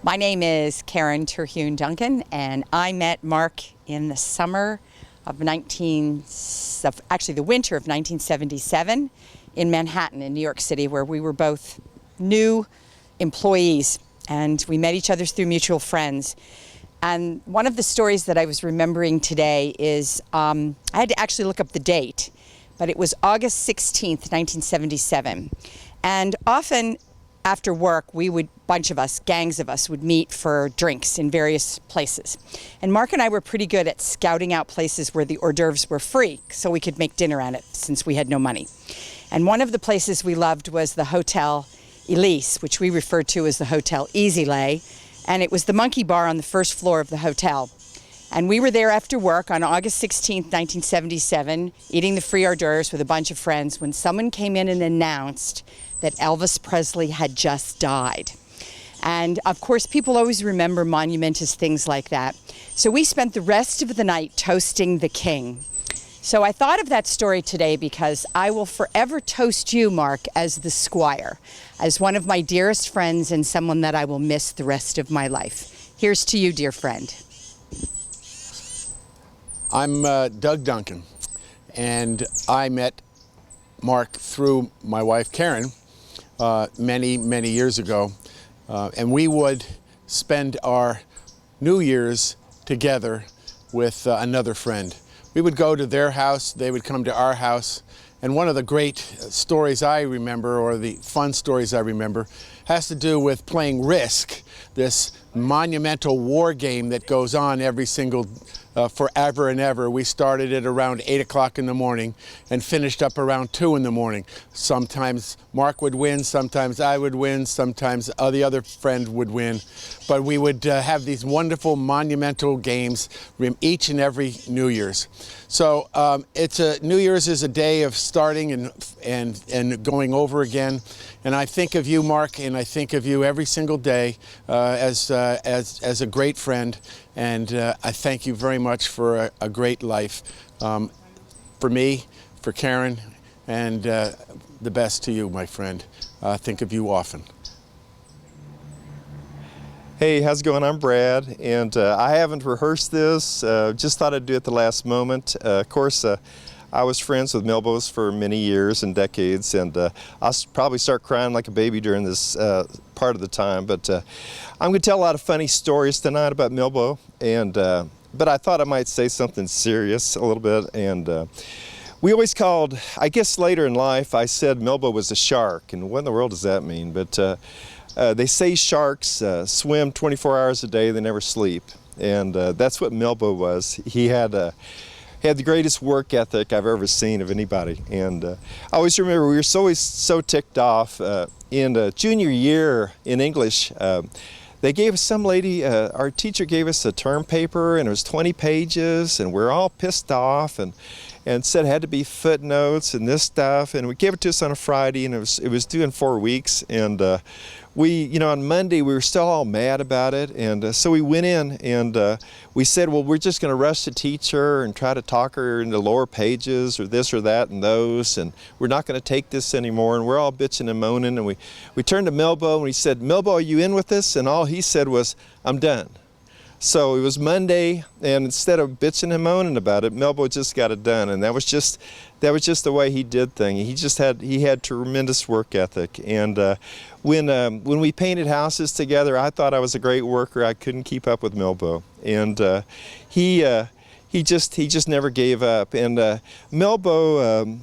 My name is Karen Terhune Duncan, and I met Mark in the summer of the winter of 1977 in Manhattan, in New York City, where we were both new employees, and we met each other through mutual friends. And one of the stories that I was remembering today is, I had to actually look up the date, but it was August 16th, 1977. And often after work, bunch of us, gangs of us, would meet for drinks in various places. And Mark and I were pretty good at scouting out places where the hors d'oeuvres were free, so we could make dinner on it since we had no money. And one of the places we loved was the Hotel Elise, which we referred to as the Hotel Easy Lay, and it was the monkey bar on the first floor of the hotel. And we were there after work on August 16th, 1977, eating the free hors d'oeuvres with a bunch of friends when someone came in and announced that Elvis Presley had just died. And of course, people always remember monumentous things like that. So we spent the rest of the night toasting the king. So I thought of that story today because I will forever toast you, Mark, as the Squire, as one of my dearest friends and someone that I will miss the rest of my life. Here's to you, dear friend. I'm Doug Duncan, and I met Mark through my wife Karen many years ago, and we would spend our New Year's together with another friend. We would go to their house, they would come to our house, and one of the great stories I remember, or the fun stories I remember, has to do with playing Risk, this monumental war game that goes on every single forever and ever. We started it around 8 o'clock in the morning and finished up around 2 in the morning. Sometimes Mark would win, sometimes I would win, sometimes the other friend would win. But we would have these wonderful monumental games each and every New Year's. So New Year's is a day of starting and going over again. And I think of you, Mark, and I think of you every single day as a great friend. And I thank you very much for a great life, for me, for Karen, and the best to you, my friend. Think of you often. Hey, how's it going? I'm Brad, and I haven't rehearsed this, just thought I'd do it at the last moment. Of course, I was friends with Milbo's for many years and decades, and I'll probably start crying like a baby during this part of the time, but I'm going to tell a lot of funny stories tonight about Milbo, and but I thought I might say something serious a little bit, and we always called, I guess later in life, I said Milbo was a shark, and what in the world does that mean? But they say sharks swim 24 hours a day, they never sleep, and that's what Milbo was. He had the greatest work ethic I've ever seen of anybody, and I always remember we were always so ticked off. In junior year in English, they gave us, some lady, our teacher gave us a term paper, and it was 20 pages, and we're all pissed off, and said it had to be footnotes and this stuff, and we gave it to us on a Friday, and it was due in 4 weeks, and on Monday we were still all mad about it, and so we went in and we said, well, we're just going to rush the teacher and try to talk her into lower pages or this or that and those, and we're not going to take this anymore, and we're all bitching and moaning, and we turned to Milbo and we said, Milbo, are you in with this? And all he said was, I'm done. So it was Monday, and instead of bitching and moaning about it, Milbo just got it done, and that was just the way he did things. He had tremendous work ethic, and when we painted houses together, I thought I was a great worker. I couldn't keep up with Milbo, and he just never gave up. And Milbo,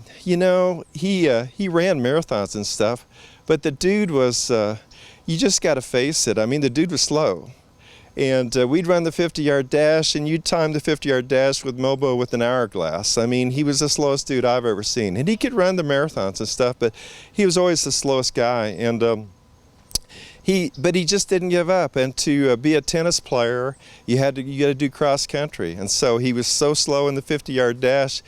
he ran marathons and stuff, but the dude was, you just got to face it. I mean, the dude was slow. And we'd run the 50-yard dash, and you'd time the 50-yard dash with Milbo with an hourglass. I mean, he was the slowest dude I've ever seen. And he could run the marathons and stuff, but he was always the slowest guy. And he just didn't give up. And to be a tennis player, you got to do cross country. And so he was so slow in the 50-yard dash.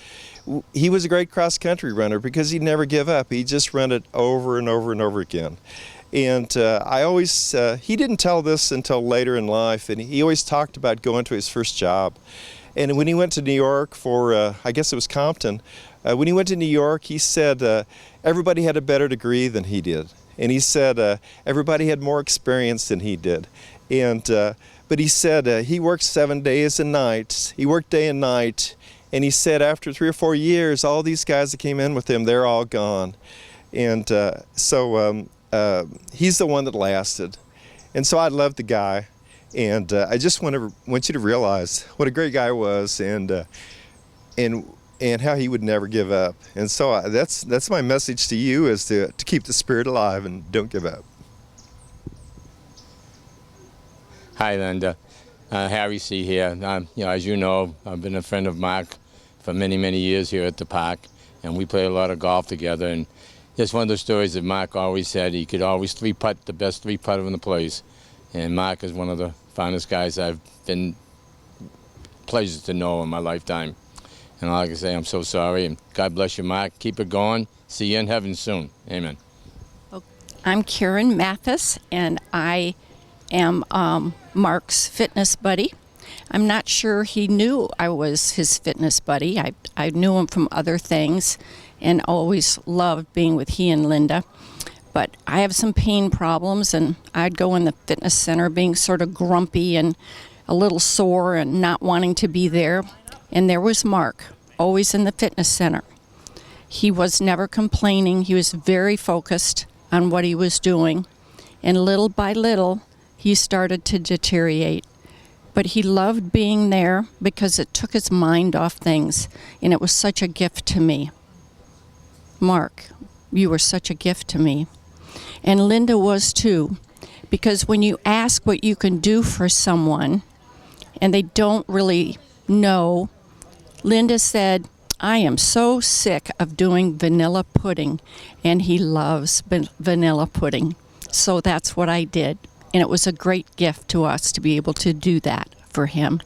He was a great cross country runner because he'd never give up. He just ran it over and over and over again. And he didn't tell this until later in life, and he always talked about going to his first job. And when he went to New York for, I guess it was Compton, when he went to New York, he said everybody had a better degree than he did. And he said everybody had more experience than he did. And but he said he worked 7 days and nights. He worked day and night, and he said after 3 or 4 years, all these guys that came in with him, they're all gone. And so he's the one that lasted. And so I love the guy, and I just want you to realize what a great guy he was, and how he would never give up. And so that's my message to you, is to keep the spirit alive and don't give up. Hi, Linda. Harry C. here. As you know, I've been a friend of Mark for many, many years here at the park, and we play a lot of golf together. And just one of the stories that Mark always said, he could always three-putt, the best three-putter in the place. And Mark is one of the finest guys I've been pleasure to know in my lifetime. And all I can say, I'm so sorry, and God bless you, Mark. Keep it going. See you in heaven soon. Amen. I'm Karen Mathis, and I am Mark's fitness buddy. I'm not sure he knew I was his fitness buddy. I knew him from other things and always loved being with he and Linda. But I have some pain problems, and I'd go in the fitness center being sort of grumpy and a little sore and not wanting to be there. And there was Mark, always in the fitness center. He was never complaining. He was very focused on what he was doing. And little by little, he started to deteriorate. But he loved being there because it took his mind off things, and it was such a gift to me. Mark, you were such a gift to me. And Linda was too, because when you ask what you can do for someone and they don't really know, Linda said, I am so sick of doing vanilla pudding, and he loves vanilla pudding. So that's what I did. And it was a great gift to us to be able to do that for him.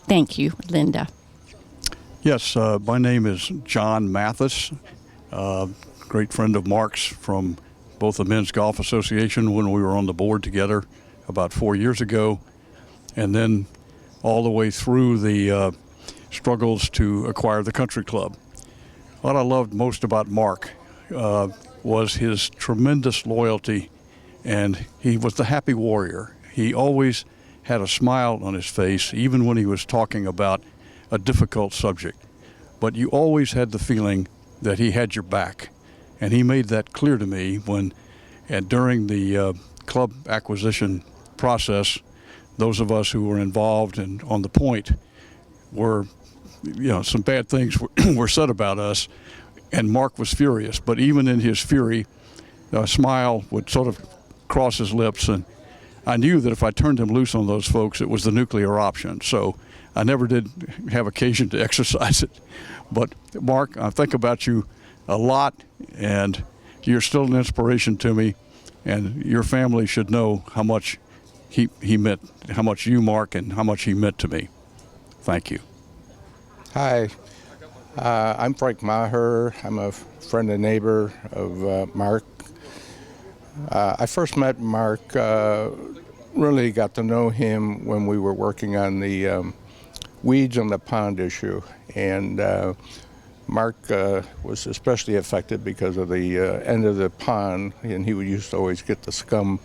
Thank you, Linda. Yes, my name is John Mathis, great friend of Mark's from both the Men's Golf Association when we were on the board together about 4 years ago, and then all the way through the struggles to acquire the country club. What I loved most about Mark was his tremendous loyalty, and he was the happy warrior. He always had a smile on his face, even when he was talking about a difficult subject. But you always had the feeling that he had your back. And he made that clear to me when, during the club acquisition process, those of us who were involved and on the point were, some bad things were said about us, and Mark was furious. But even in his fury, a smile would sort of cross his lips, and I knew that if I turned him loose on those folks, it was the nuclear option. So I never did have occasion to exercise it. But Mark, I think about you a lot, and you're still an inspiration to me, and your family should know how much he meant, how much you, Mark, and how much he meant to me. Thank you. Hi, I'm Frank Maher. I'm a friend and neighbor of Mark. I first met Mark, really got to know him when we were working on the weeds on the pond issue, and Mark was especially affected because of the end of the pond, and he used to always get the scum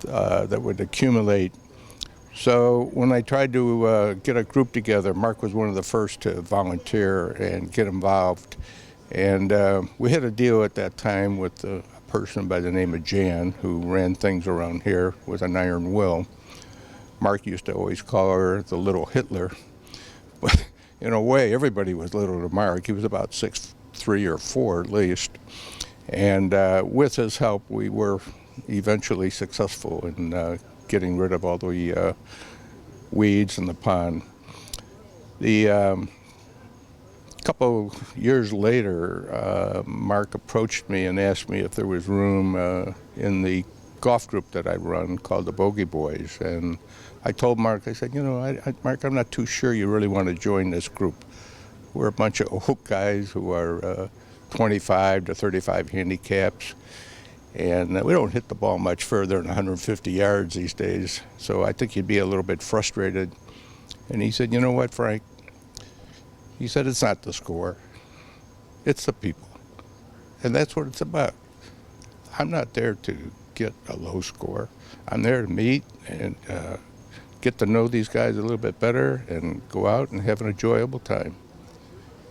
that would accumulate. So when I tried to get a group together, Mark was one of the first to volunteer and get involved. And we had a deal at that time with a person by the name of Jan, who ran things around here with an iron will. Mark used to always call her the little Hitler. But in a way, everybody was little to Mark. He was about 6'3" or 4" at least. And with his help, we were eventually successful in getting rid of all the weeds in the pond. The couple years later, Mark approached me and asked me if there was room in the golf group that I run called the Bogey Boys. And I told Mark, I said, Mark, I'm not too sure you really want to join this group. We're a bunch of old guys who are 25 to 35 handicaps, and we don't hit the ball much further than 150 yards these days, so I think you'd be a little bit frustrated. And he said, you know what, Frank? He said, it's not the score, it's the people. And that's what it's about. I'm not there to get a low score. I'm there to meet and get to know these guys a little bit better and go out and have an enjoyable time.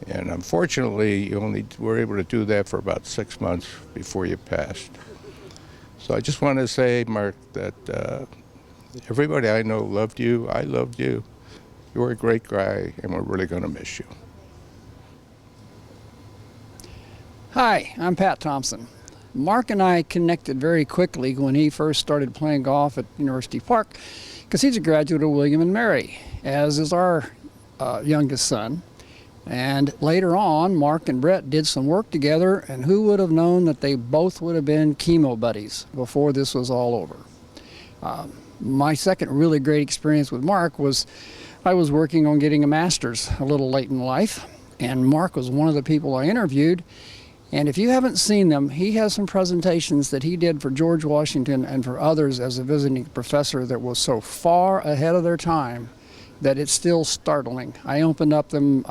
And unfortunately, you only were able to do that for about 6 months before you passed. So I just want to say, Mark, that everybody I know loved you. I loved you. You were a great guy, and we're really going to miss you. Hi, I'm Pat Thompson. Mark and I connected very quickly when he first started playing golf at University Park, because he's a graduate of William and Mary, as is our youngest son. And later on, Mark and Brett did some work together, and who would have known that they both would have been chemo buddies before this was all over. My second really great experience with Mark was I was working on getting a master's a little late in life, and Mark was one of the people I interviewed. And if you haven't seen them, he has some presentations that he did for George Washington and for others as a visiting professor that was so far ahead of their time that it's still startling. I opened up one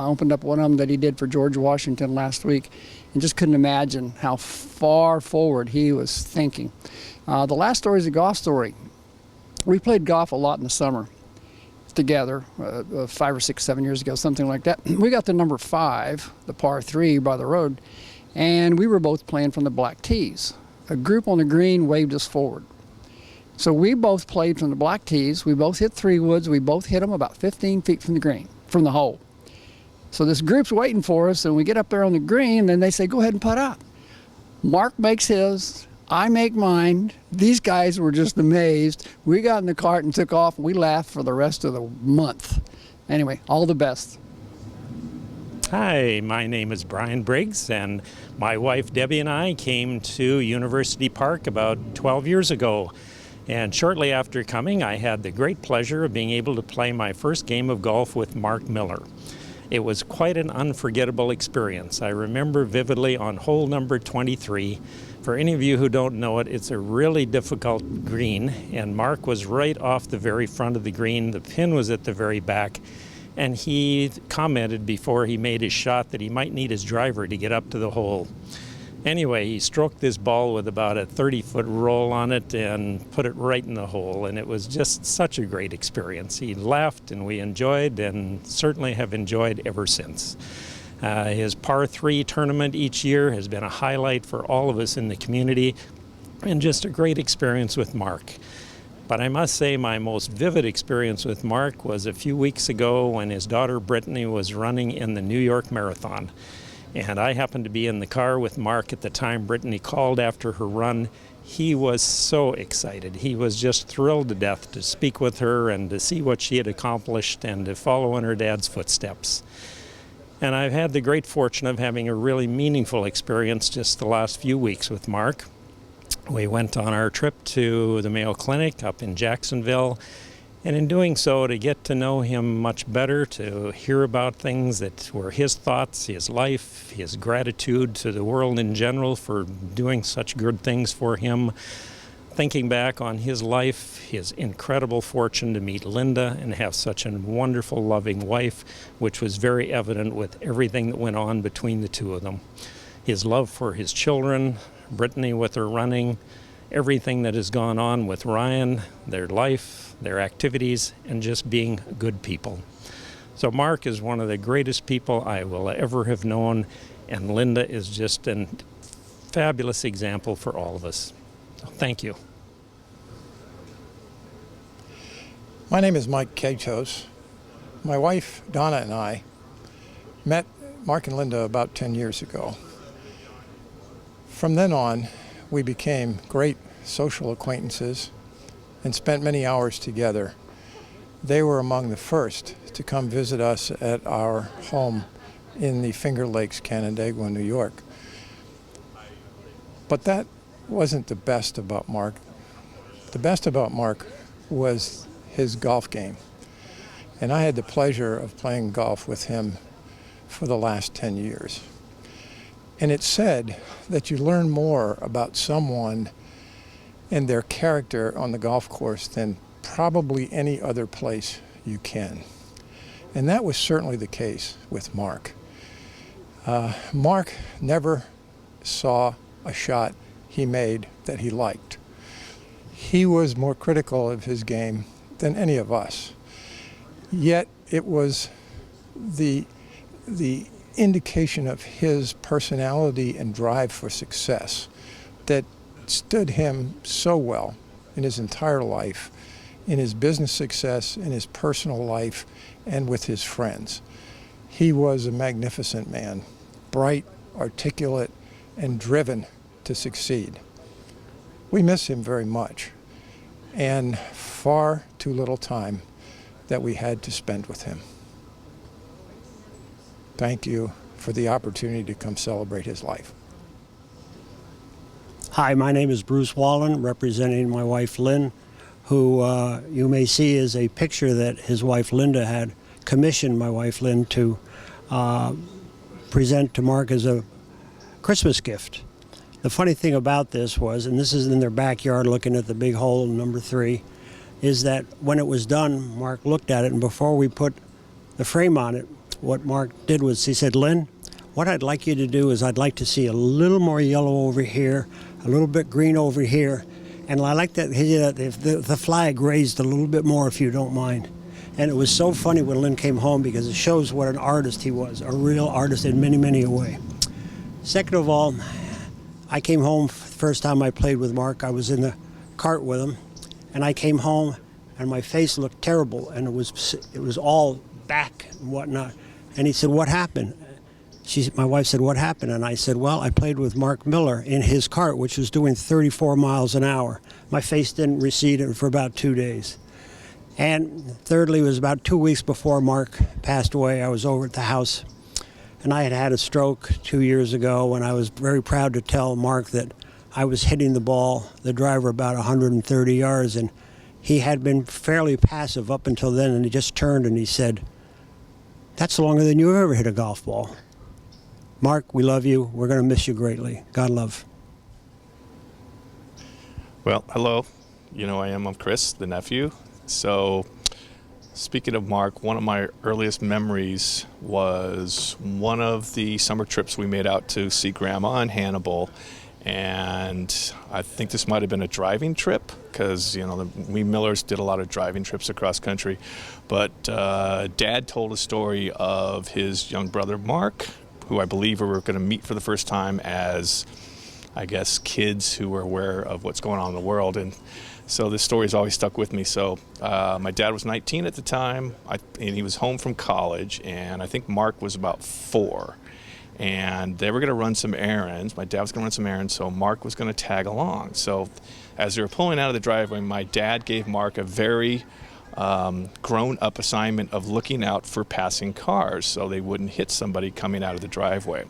of them that he did for George Washington last week and just couldn't imagine how far forward he was thinking. The last story is a golf story. We played golf a lot in the summer together, 5 or 6, 7 years ago, something like that. We got to number 5, the par 3 by the road, and we were both playing from the black tees. A group on the green waved us forward. So we both played from the black tees. We both hit 3-woods. We both hit them about 15 feet from the green, from the hole. So this group's waiting for us, and we get up there on the green, and they say, go ahead and putt up. Mark makes his, I make mine. These guys were just amazed. We got in the cart and took off. We laughed for the rest of the month. Anyway, all the best. Hi, my name is Brian Briggs, and my wife Debbie and I came to University Park about 12 years ago. And shortly after coming, I had the great pleasure of being able to play my first game of golf with Mark Miller. It was quite an unforgettable experience. I remember vividly on hole number 23. For any of you who don't know it, it's a really difficult green, and Mark was right off the very front of the green. The pin was at the very back. And he commented before he made his shot that he might need his driver to get up to the hole. Anyway, he stroked this ball with about a 30-foot roll on it and put it right in the hole, and it was just such a great experience. He laughed and we enjoyed, and certainly have enjoyed ever since. His par 3 tournament each year has been a highlight for all of us in the community, and just a great experience with Mark. But I must say my most vivid experience with Mark was a few weeks ago when his daughter Brittany was running in the New York Marathon. And I happened to be in the car with Mark at the time Brittany called after her run. He was so excited. He was just thrilled to death to speak with her and to see what she had accomplished and to follow in her dad's footsteps. And I've had the great fortune of having a really meaningful experience just the last few weeks with Mark. We went on our trip to the Mayo Clinic up in Jacksonville, and in doing so, to get to know him much better, to hear about things that were his thoughts, his life, his gratitude to the world in general for doing such good things for him, thinking back on his life, his incredible fortune to meet Linda and have such a wonderful, loving wife, which was very evident with everything that went on between the two of them. His love for his children, Brittany with her running, everything that has gone on with Ryan, their life, their activities, and just being good people. So Mark is one of the greatest people I will ever have known, and Linda is just a fabulous example for all of us. So thank you. My name is Mike Katos. My wife, Donna, and I met Mark and Linda about 10 years ago. From then on, we became great social acquaintances and spent many hours together. They were among the first to come visit us at our home in the Finger Lakes, Canandaigua, New York. But that wasn't the best about Mark. The best about Mark was his golf game. And I had the pleasure of playing golf with him for the last 10 years. And it's said that you learn more about someone and their character on the golf course than probably any other place you can. And that was certainly the case with Mark. Mark never saw a shot he made that he liked. he was more critical of his game than any of us. Yet it was the indication of his personality and drive for success that stood him so well in his entire life, in his business success, in his personal life, and with his friends. He was a magnificent man, bright, articulate, and driven to succeed. We miss him very much, and far too little time that we had to spend with him. Thank you for the opportunity to come celebrate his life. Hi, my name is Bruce Wallen, representing my wife Lynn, who you may see is a picture that his wife Linda had commissioned my wife Lynn to present to Mark as a Christmas gift. The funny thing about this was, and this is in their backyard looking at the big hole in number 3, is that when it was done, Mark looked at it, and before we put the frame on it, what Mark did was he said, "Lynn, what I'd like you to do is I'd like to see a little more yellow over here, a little bit green over here, and I like that if the flag raised a little bit more if you don't mind." And it was so funny when Lynn came home because it shows what an artist he was, a real artist in many, many a way. Second of all, I came home the first time I played with Mark. I was in the cart with him, and I came home and my face looked terrible, and it was all back and whatnot. And he said, "What happened?" My wife said, "What happened?" And I said, "Well, I played with Mark Miller in his cart, which was doing 34 miles an hour. My face didn't recede for about 2 days." And thirdly, it was about 2 weeks before Mark passed away. I was over at the house, and I had had a stroke 2 years ago, and I was very proud to tell Mark that I was hitting the driver about 130 yards, and he had been fairly passive up until then, and he just turned and he said, "That's longer than you ever hit a golf ball." Mark, we love you. We're going to miss you greatly. God love. Well, hello. You know I'm Chris, the nephew. So, speaking of Mark, one of my earliest memories was one of the summer trips we made out to see Grandma in Hannibal. And I think this might have been a driving trip because, we Millers did a lot of driving trips across country. But Dad told a story of his young brother, Mark, who I believe we were going to meet for the first time as, I guess, kids who were aware of what's going on in the world. And so this story's always stuck with me. So my dad was 19 at the time, and he was home from college, and I think Mark was about 4. And they were going to run some errands. My dad was going to run some errands, so Mark was going to tag along. So as they were pulling out of the driveway, my dad gave Mark a very grown-up assignment of looking out for passing cars so they wouldn't hit somebody coming out of the driveway.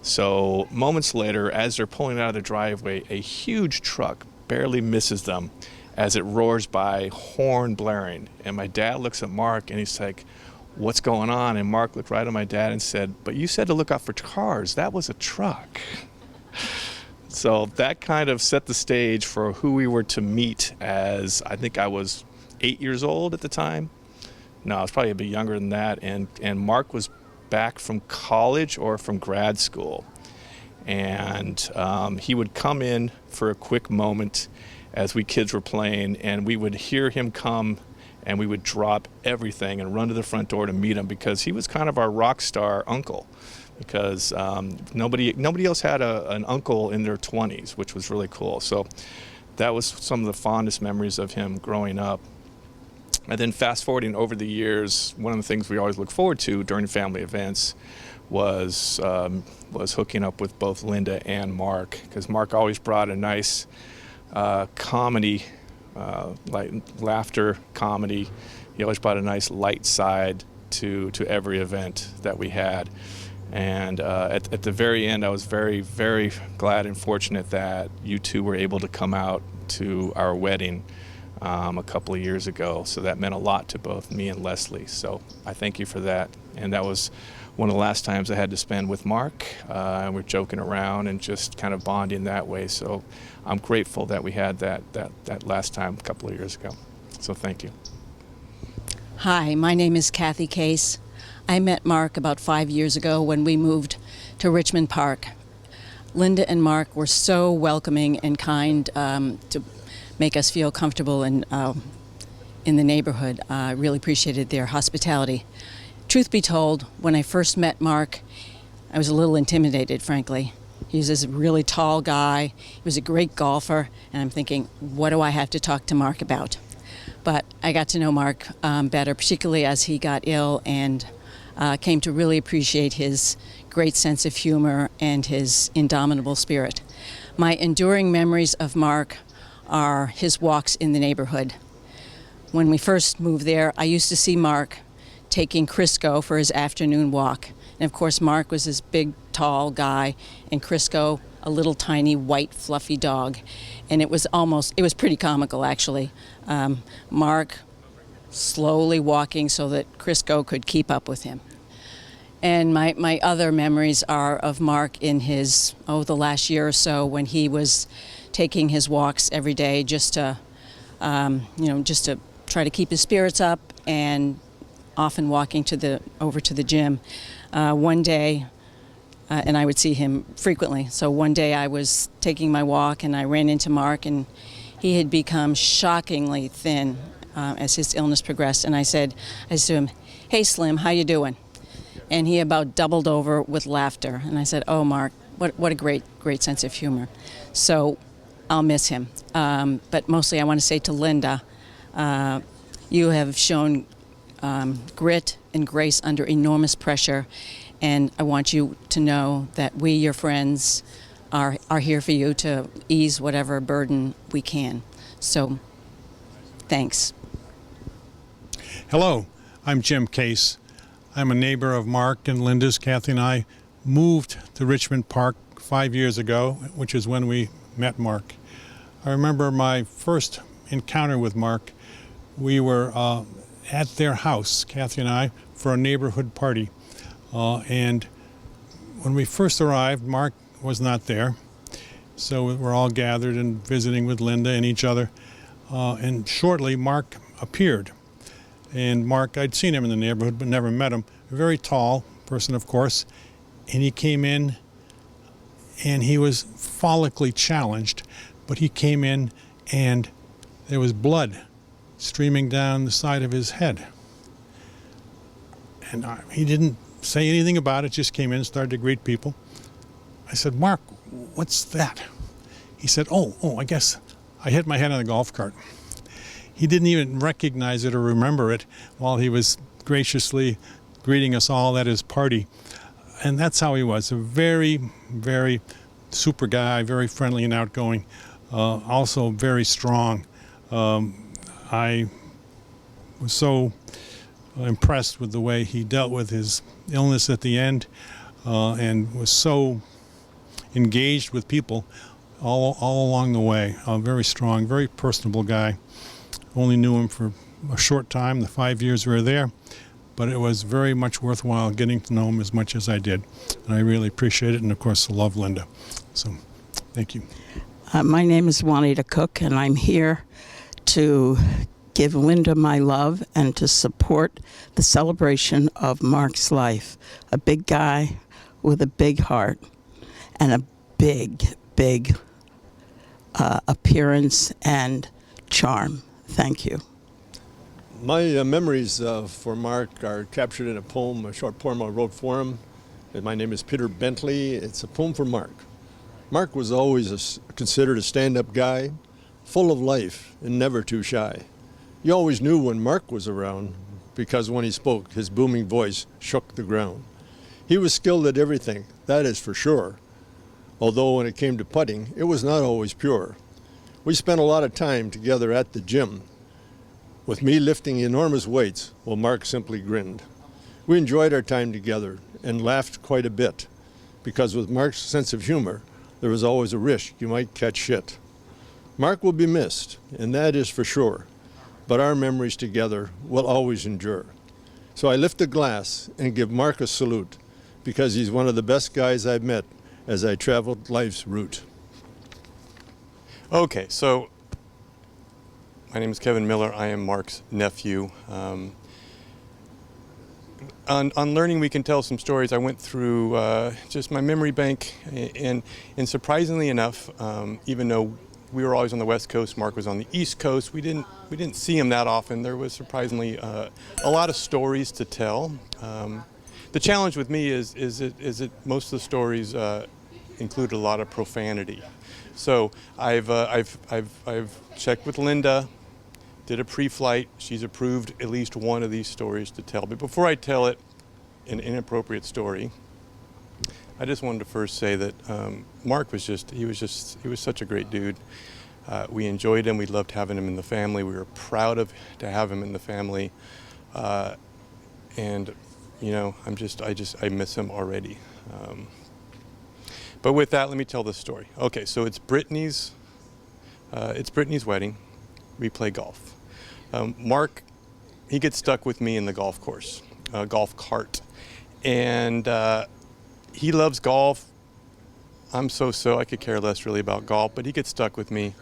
So moments later, as they're pulling out of the driveway, a huge truck barely misses them as it roars by, horn blaring. And my dad looks at Mark and he's like, "What's going on?" And Mark looked right at my dad and said, "But you said to look out for cars. That was a truck." So that kind of set the stage for who we were to meet, as I think I was 8 years old at the time. No, I was probably a bit younger than that. And Mark was back from college or from grad school. And he would come in for a quick moment as we kids were playing, and we would hear him come, and we would drop everything and run to the front door to meet him because he was kind of our rock star uncle. Because nobody else had an uncle in their 20s, which was really cool. So that was some of the fondest memories of him growing up. And then fast forwarding over the years, one of the things we always look forward to during family events was hooking up with both Linda and Mark, because Mark always brought a nice comedy, like laughter comedy. He always brought a nice light side to every event that we had. And at the very end, I was very, very glad and fortunate that you two were able to come out to our wedding a couple of years ago. So that meant a lot to both me and Leslie. So I thank you for that. And that was one of the last times I had to spend with Mark. And we're joking around and just kind of bonding that way. So I'm grateful that we had that last time a couple of years ago. So thank you. Hi, my name is Kathy Case. I met Mark about 5 years ago when we moved to Richmond Park. Linda and Mark were so welcoming and kind to make us feel comfortable in the neighborhood. I really appreciated their hospitality. Truth be told, when I first met Mark, I was a little intimidated, frankly. He was this really tall guy. He was a great golfer, and I'm thinking, what do I have to talk to Mark about? But I got to know Mark better, particularly as he got ill, and came to really appreciate his great sense of humor and his indomitable spirit. My enduring memories of Mark are his walks in the neighborhood. When we first moved there, I used to see Mark taking Crisco for his afternoon walk. And of course, Mark was this big, tall guy, and Crisco, a little tiny, white, fluffy dog. And it was pretty comical, actually. Mark slowly walking so that Crisco could keep up with him. And my other memories are of Mark in his, the last year or so, when he was taking his walks every day just to try to keep his spirits up, and often walking over to the gym. One day, and I would see him frequently. So one day I was taking my walk and I ran into Mark, and he had become shockingly thin as his illness progressed. And I said to him, "Hey Slim, how you doing?" And he about doubled over with laughter. And I said, "Oh Mark, what a great sense of humor." So I'll miss him. But mostly I want to say to Linda, you have shown grit and grace under enormous pressure, and I want you to know that we, your friends, are here for you to ease whatever burden we can. So, thanks. Hello, I'm Jim Case. I'm a neighbor of Mark and Linda's. Kathy and I moved to Richmond Park 5 years ago, which is when we met Mark. I remember my first encounter with Mark. We were at their house, Kathy and I, for a neighborhood party. And when we first arrived, Mark was not there. So we're all gathered and visiting with Linda and each other. And shortly, Mark appeared. And Mark, I'd seen him in the neighborhood, but never met him. A very tall person, of course. And he came in, and he was follically challenged. But he came in, and there was blood streaming down the side of his head. And he didn't say anything about it, just came in and started to greet people. I said, "Mark, what's that?" He said, oh, I guess I hit my head on the golf cart. He didn't even recognize it or remember it while he was graciously greeting us all at his party. And that's how he was, a very, very super guy, very friendly and outgoing, also very strong. I was so impressed with the way he dealt with his illness at the end, and was so engaged with people all along the way. A very strong, very personable guy. Only knew him for a short time, the 5 years we were there, but it was very much worthwhile getting to know him as much as I did. And I really appreciate it, and of course, I love Linda. So, thank you. My name is Juanita Cook, and I'm here to give Linda my love and to support the celebration of Mark's life. A big guy with a big heart and a big appearance and charm. Thank you. My memories for Mark are captured in a poem, a short poem I wrote for him. And my name is Peter Bentley. It's a poem for Mark. Mark was always considered a stand-up guy, full of life and never too shy. You always knew when Mark was around because when he spoke, his booming voice shook the ground. He was skilled at everything, that is for sure. Although when it came to putting, it was not always pure. We spent a lot of time together at the gym, with me lifting enormous weights while Mark simply grinned. We enjoyed our time together and laughed quite a bit, because with Mark's sense of humor, there was always a risk you might catch shit. Mark will be missed, and that is for sure, but our memories together will always endure. So I lift a glass and give Mark a salute, because he's one of the best guys I've met as I traveled life's route. Okay, so my name is Kevin Miller. I am Mark's nephew. On Learning We Can Tell Some Stories, I went through just my memory bank, and surprisingly enough, even though we were always on the West Coast. Mark was on the East Coast. We didn't see him that often. There was surprisingly a lot of stories to tell. The challenge with me is that most of the stories included a lot of profanity. So I've checked with Linda, did a pre-flight. She's approved at least one of these stories to tell. But before I tell it, an inappropriate story, I just wanted to first say that Mark was he was such a great dude. We enjoyed him. We loved having him in the family. We were proud to have him in the family. And you know, I miss him already. But with that, let me tell this story. Okay, so it's Brittany's wedding. We play golf. Mark, he gets stuck with me in the golf course, golf cart. And he loves golf. I'm so, I could care less really about golf, but he gets stuck with me.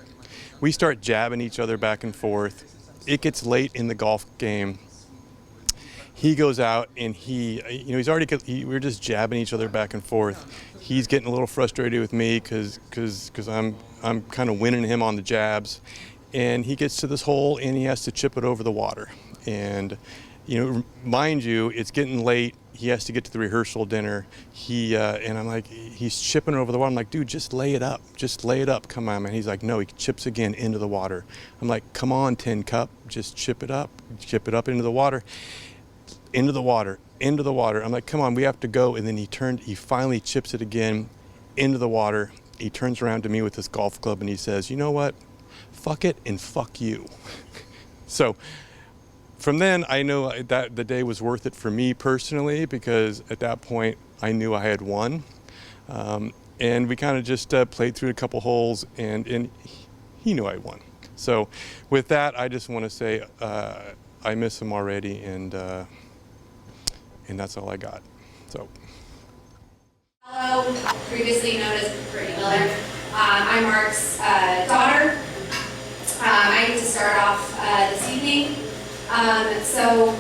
We start jabbing each other back and forth. It gets late in the golf game. He goes out and we're just jabbing each other back and forth. He's getting a little frustrated with me because I'm kind of winning him on the jabs. And he gets to this hole and he has to chip it over the water. And, you know, mind you, it's getting late. He has to get to the rehearsal dinner. And I'm like, he's chipping over the water. I'm like, dude, just lay it up. Just lay it up. Come on, man. He's like, no, he chips again into the water. I'm like, come on, Tin Cup. Just chip it up. Chip it up into the water. Into the water. Into the water. I'm like, come on, we have to go. And then he finally chips it again into the water. He turns around to me with his golf club and he says, you know what? Fuck it and fuck you. So from then, I know that the day was worth it for me personally, because at that point, I knew I had won. And we kind of just played through a couple holes, and he knew I won. So with that, I just want to say I miss him already, and that's all I got. So. Hello, previously known as Brittany Miller. I'm Mark's daughter. I get to start off this evening. So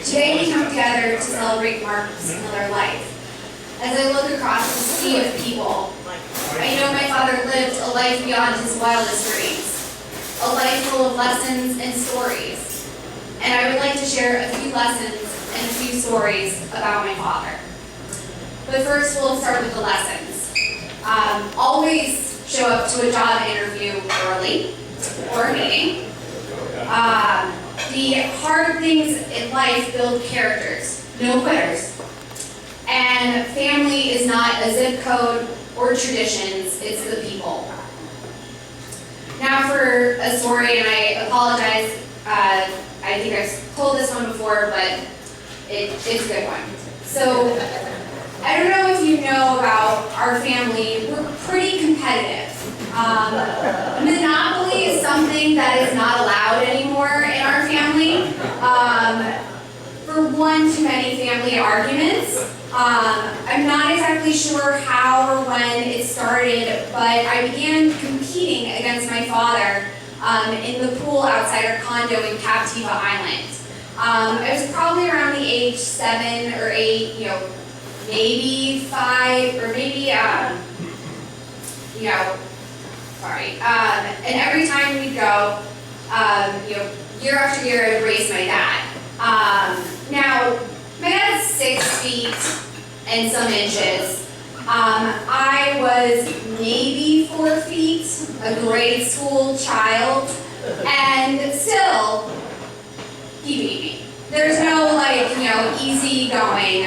today we come together to celebrate Mark's Miller life. As I look across the sea of people, I know my father lived a life beyond his wildest dreams, a life full of lessons and stories. And I would like to share a few lessons and a few stories about my father. But first, we'll start with the lessons. Always show up to a job interview early or a meeting. The hard things in life build characters, no quitters. And family is not a zip code or traditions, it's the people. Now for a story, and I apologize, I think I've told this one before, but it's a good one. So, I don't know if you know about our family, we're pretty competitive. Monopoly is something that is not allowed anymore in our family. For one too many family arguments. I'm not exactly sure how or when it started, but I began competing against my father in the pool outside our condo in Captiva Island. I was probably around the age 7 or 8, you know, maybe 5, or maybe, sorry. And every time we'd go, year after year, I would race my dad. Now, my dad's 6 feet and some inches. I was maybe 4 feet, a grade school child, and still, he beat me. There's no, easy going.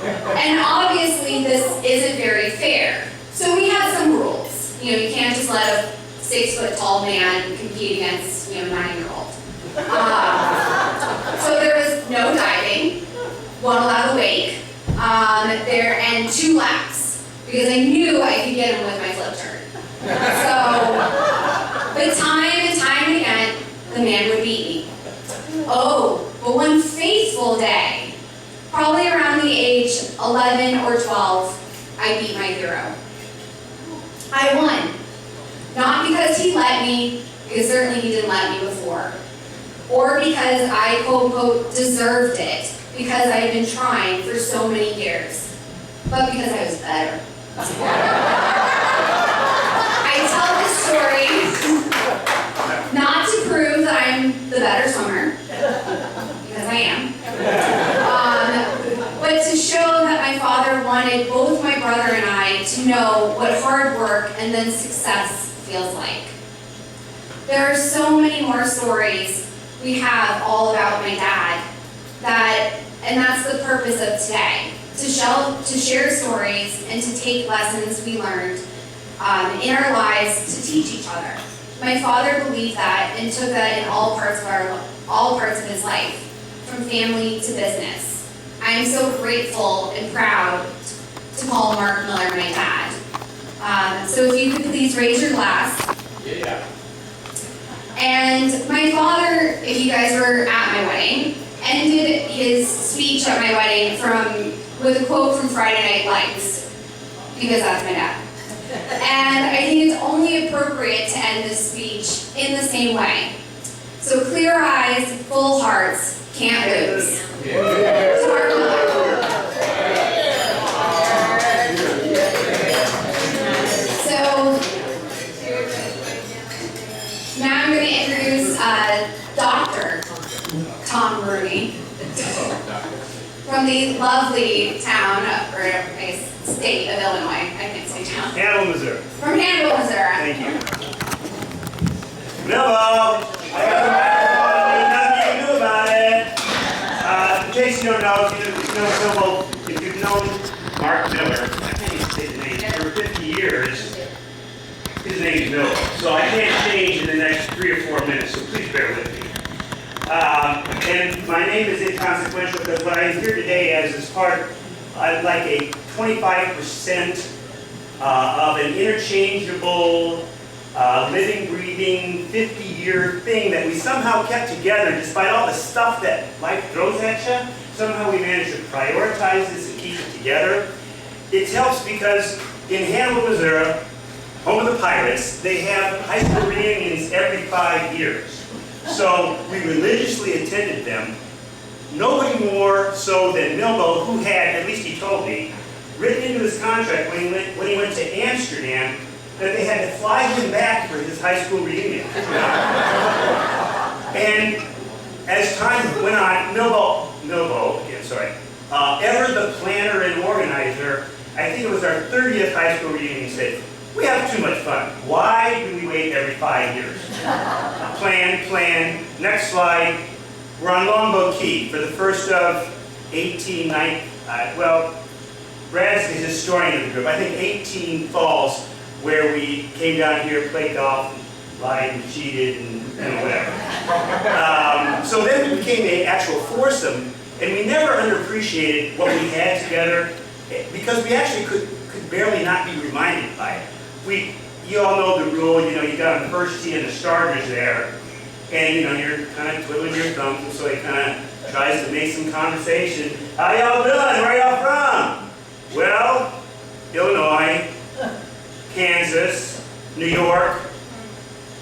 And obviously, this isn't very fair. So we had some rules. You can't just let a 6-foot-tall man compete against, 9-year-old. So there was no diving, one allowed wake, and 2 laps, because I knew I could get him with my flip turn. But time and time again, the man would beat me. Oh, but one fateful day, probably around the age 11 or 12, I beat my hero. I won. Not because he let me, because certainly he didn't let me before, or because I, quote unquote, deserved it. because I had been trying for so many years, but because I was better. I tell this story not to prove that I'm the better swimmer, because I am, but to show that my father wanted both my brother and I to know what hard work and then success feels like. There are so many more stories we have all about my dad, and that's the purpose of today, to share stories and to take lessons we learned in our lives to teach each other. My father believed that and took that in all parts of his life, from family to business. I am so grateful and proud to call Mark Miller my dad. So if you could please raise your glass. Yeah. And my father, if you guys were at my wedding, ended his speech at my wedding with a quote from Friday Night Lights, because that's my dad. And I think it's only appropriate to end this speech in the same way. So clear eyes, full hearts, can't lose. So Mark Miller. So now I'm going to introduce Dr. Tom Rooney from the lovely town, or I guess state of Illinois. I can't say town. Hannibal, Missouri. From Hannibal, Missouri. Thank you. Milbo! I got the microphone. There's nothing you can do about it. In case you don't know, if you've known Mark Miller, I can't even say the name, for 50 years, his name's Milbo. So I can't change in the next 3 or 4 minutes, so please bear with me. And my name is inconsequential because what I'm here today as is part, like a 25% of an interchangeable, living, breathing, 50-year thing that we somehow kept together despite all the stuff that life throws at you. Somehow we managed to prioritize this and keep it together. It helps because in Hannibal, Missouri, home of the Pirates, they have high school reunions every 5 years. So we religiously attended them. Nobody more so than Milbo, who had, at least he told me, written into his contract when he went to Amsterdam that they had to fly him back for his high school reunion. And as time went on, Milbo, ever the planner and organizer, I think it was our 30th high school reunion, said, "We have too much fun. Why do we wait every 5 years? Plan. Next slide. We're on Longboat Key for the first of 1890. Well, Brad's the historian of the group. I think 18 falls where we came down here, played golf, lied and cheated, and whatever. So then we became an actual foursome, and we never underappreciated what we had together because we actually could barely not be reminded by it. You all know the rule, you got on the first tee and the starters there, and you're kind of twiddling your thumbs, and so he kind of tries to make some conversation. How y'all doing? Where y'all from? Well, Illinois, Kansas, New York,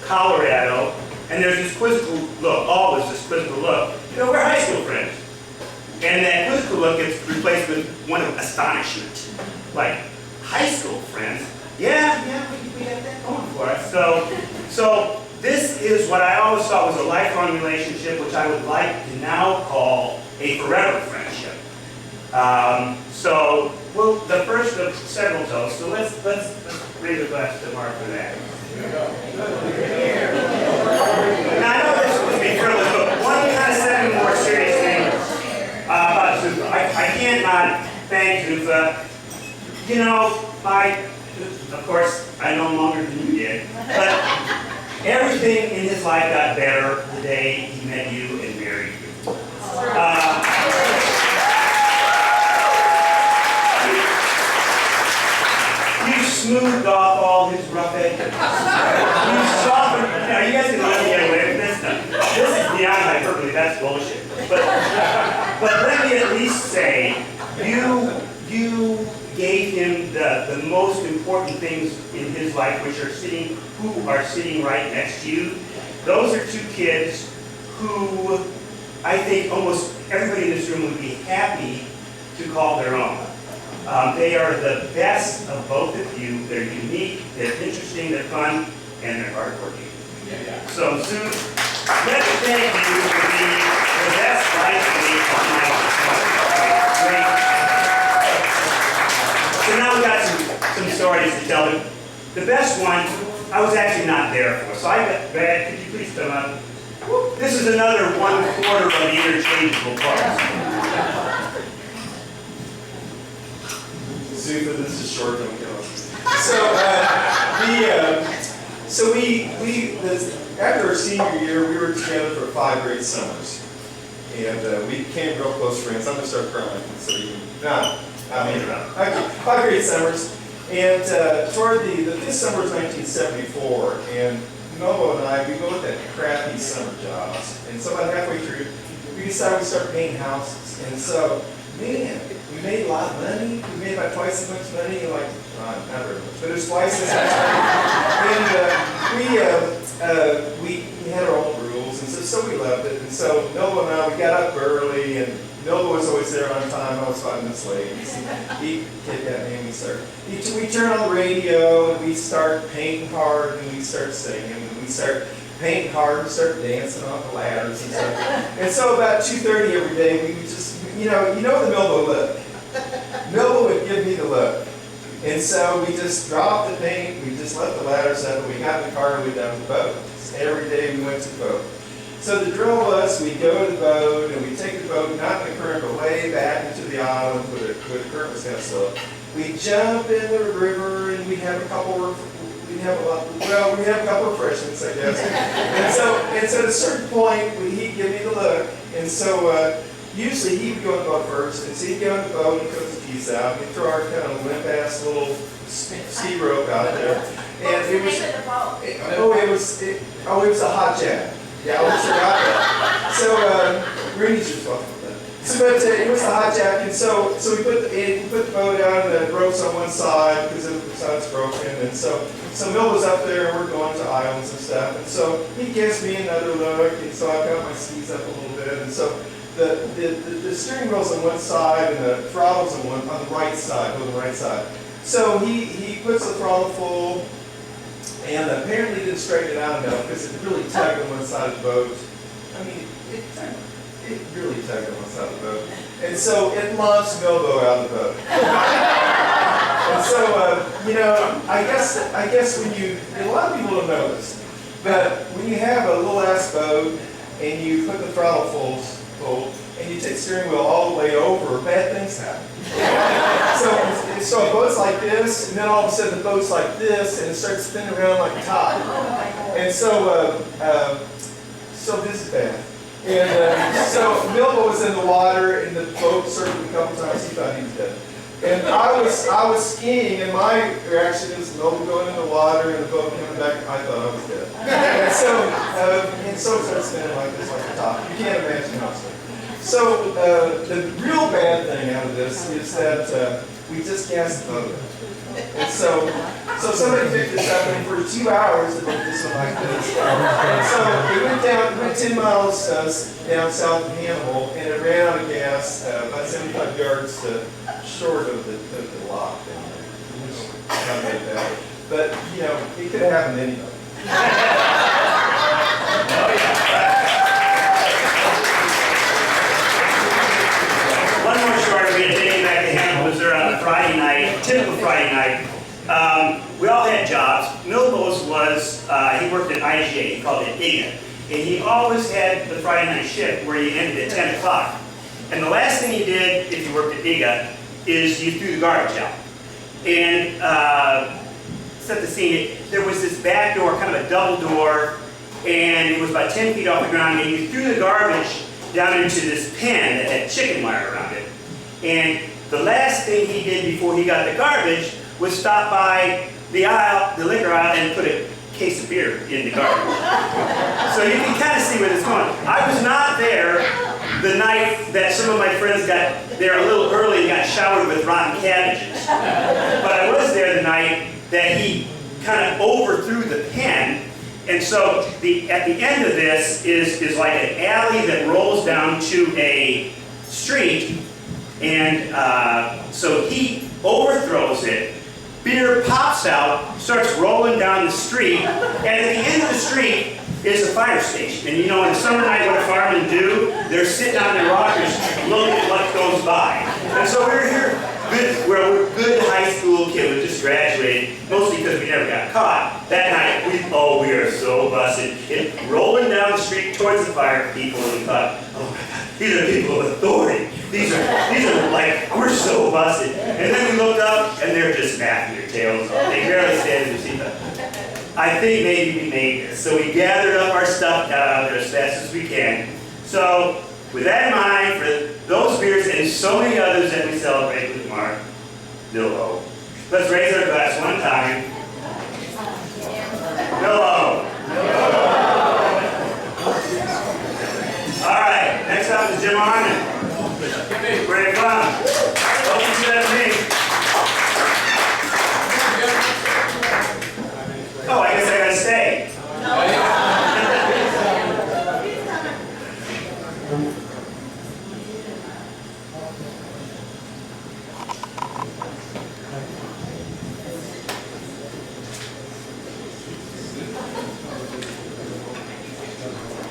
Colorado, and there's this quizzical look, always this quizzical look. We're high school friends. And that quizzical look gets replaced with one of astonishment. Like, high school friends? Yeah, we have that going for us. So this is what I always thought was a lifelong relationship, which I would like to now call a forever friendship. Well, the first of several toasts. So let's raise a glass to Mark for that. Now I know this would be frivolous, but one kind of second more serious thing about Zuffa. I can't not thank Zuffa. Of course, I know longer than you did, but everything in his life got better the day he met you and married you. You smoothed off all his rough edges. You softened. You guys can let me get away with this stuff. This is beyond hyperbole. That's bullshit. But let me at least say, you gave him the most important things in his life, who are sitting right next to you. Those are two kids who I think almost everybody in this room would be happy to call their own. They are the best of both of you. They're unique, they're interesting, they're fun, and they're hardworking. So Sue, let me thank you for being the best life mate of my life. Great. So now we got some stories to tell. The best one, I was actually not there for. So I got, Brad, could you please come up? This is another 1/4 of the interchangeable parts. Zufa, this is short, don't kill us. So after our senior year, we were together for 5 great summers, and we became real close friends. I'm gonna start crying, so you can. Okay, 5 great summers, and toward the 5th summer was 1974, and Novo and I, we both had crappy summer jobs, and so about halfway through, we decided we'd start painting houses, and so, man, we made a lot of money. We made about twice as much money, like, not very much, but it was twice as much money. And we had our own rules, and so we loved it. And so Novo and I, we got up early, and Novo was always there on time. I was 5 minutes late. He kidnapped me, and we turn on the radio, and we start painting hard, and we start singing, and we start painting hard, and start dancing off the ladders and stuff. And so about 2:30 every day, we would just, you know the Milbo look. Milbo would give me the look. And so we just dropped the paint, we just left the ladders up, and we got in the car and went down to the boat. Every day we went to the boat. So the drill was, we'd go to the boat, and we'd take the boat, not in the current, but way back into the island where the current was kind of slow. We'd jump in the river, and we'd have a couple of refreshments, I guess. and so at a certain point, he'd give me the look, and so usually he would go in the boat first, and so he'd go in the boat and put his piece out, and we'd throw our kind of limp-ass little ski rope out there. And it was a hot jack. Yeah, I almost forgot that. So, Rooney's just talking about that. So, but it was a hot jack, and so we put the boat out, and the ropes on one side, because the side's broken, and so Mill was up there, and we're going to islands and stuff, and so he gives me another look, and so I've got my skis up a little bit, and so the steering wheel's on one side, and the throttle's on the right side, on the right side. So he puts the throttle full, and apparently didn't straighten it out enough because it really tugged on one side of the boat. I mean, it really tugged on one side of the boat. And so it launched Milbo out of the boat. And so, I guess when a lot of people don't know this, but when you have a little ass boat and you put the throttle full, and you take the steering wheel all the way over, bad things happen. So a boat's like this, and then all of a sudden the boat's like this, and it starts spinning around like a top. And so this is bad. And so Milbo was in the water, and the boat circled a couple times. He thought he was dead. And I was skiing, and my reaction is Milbo going in the water, and the boat coming back. I thought I was dead. And so it started spinning like this, like a top. You can't imagine how it's spinning. So the real bad thing out of this is that we just gassed the boat. And so somebody picked this up, and for 2 hours the boat just went like this. And so it went 10 miles down south of Hannibal, and it ran out of gas about 75 yards short of the lock. But it could have happened to anybody. One more story, we're going to take you back to Hannibal, Missouri on a Friday night, typical Friday night. We all had jobs. Milbo's was, he worked at IGA, he called it IGA. And he always had the Friday night shift where he ended at 10 o'clock. And the last thing he did, if you worked at IGA, is you threw the garbage out. And set the scene, there was this back door, kind of a double door, and it was about 10 feet off the ground, and you threw the garbage down into this pen that had chicken wire around it. And the last thing he did before he got the garbage was stop by the aisle, the liquor aisle, and put a case of beer in the garbage. So you can kind of see where this is going. I was not there the night that some of my friends got there a little early and got showered with rotten cabbages. But I was there the night that he kind of overthrew the pen. And so at the end of this is like an alley that rolls down to a street, and so he overthrows it. Beer pops out, starts rolling down the street, and at the end of the street is a fire station. And you know, on a summer night, what do firemen do? They're sitting on their rockers looking at what goes by. And so we're here, we're good high school kids. We just graduated, mostly because we never got caught. That night, we are so busted. And rolling down the street towards the fire people, and we thought, oh my God, these are people of authority. These are like, we're so busted. And then we looked up, and they're just napping their tails off. They barely stand in their seatbelt. I think maybe we made this. So we gathered up our stuff, got out of there as fast as we can. So with that in mind, for those beers and so many others that we celebrate with Mark, Bill let's raise our glass one time. Bill All right, next up is Jim Arnon. Great fun. Hope you see that to me. Oh, I guess I gotta stay.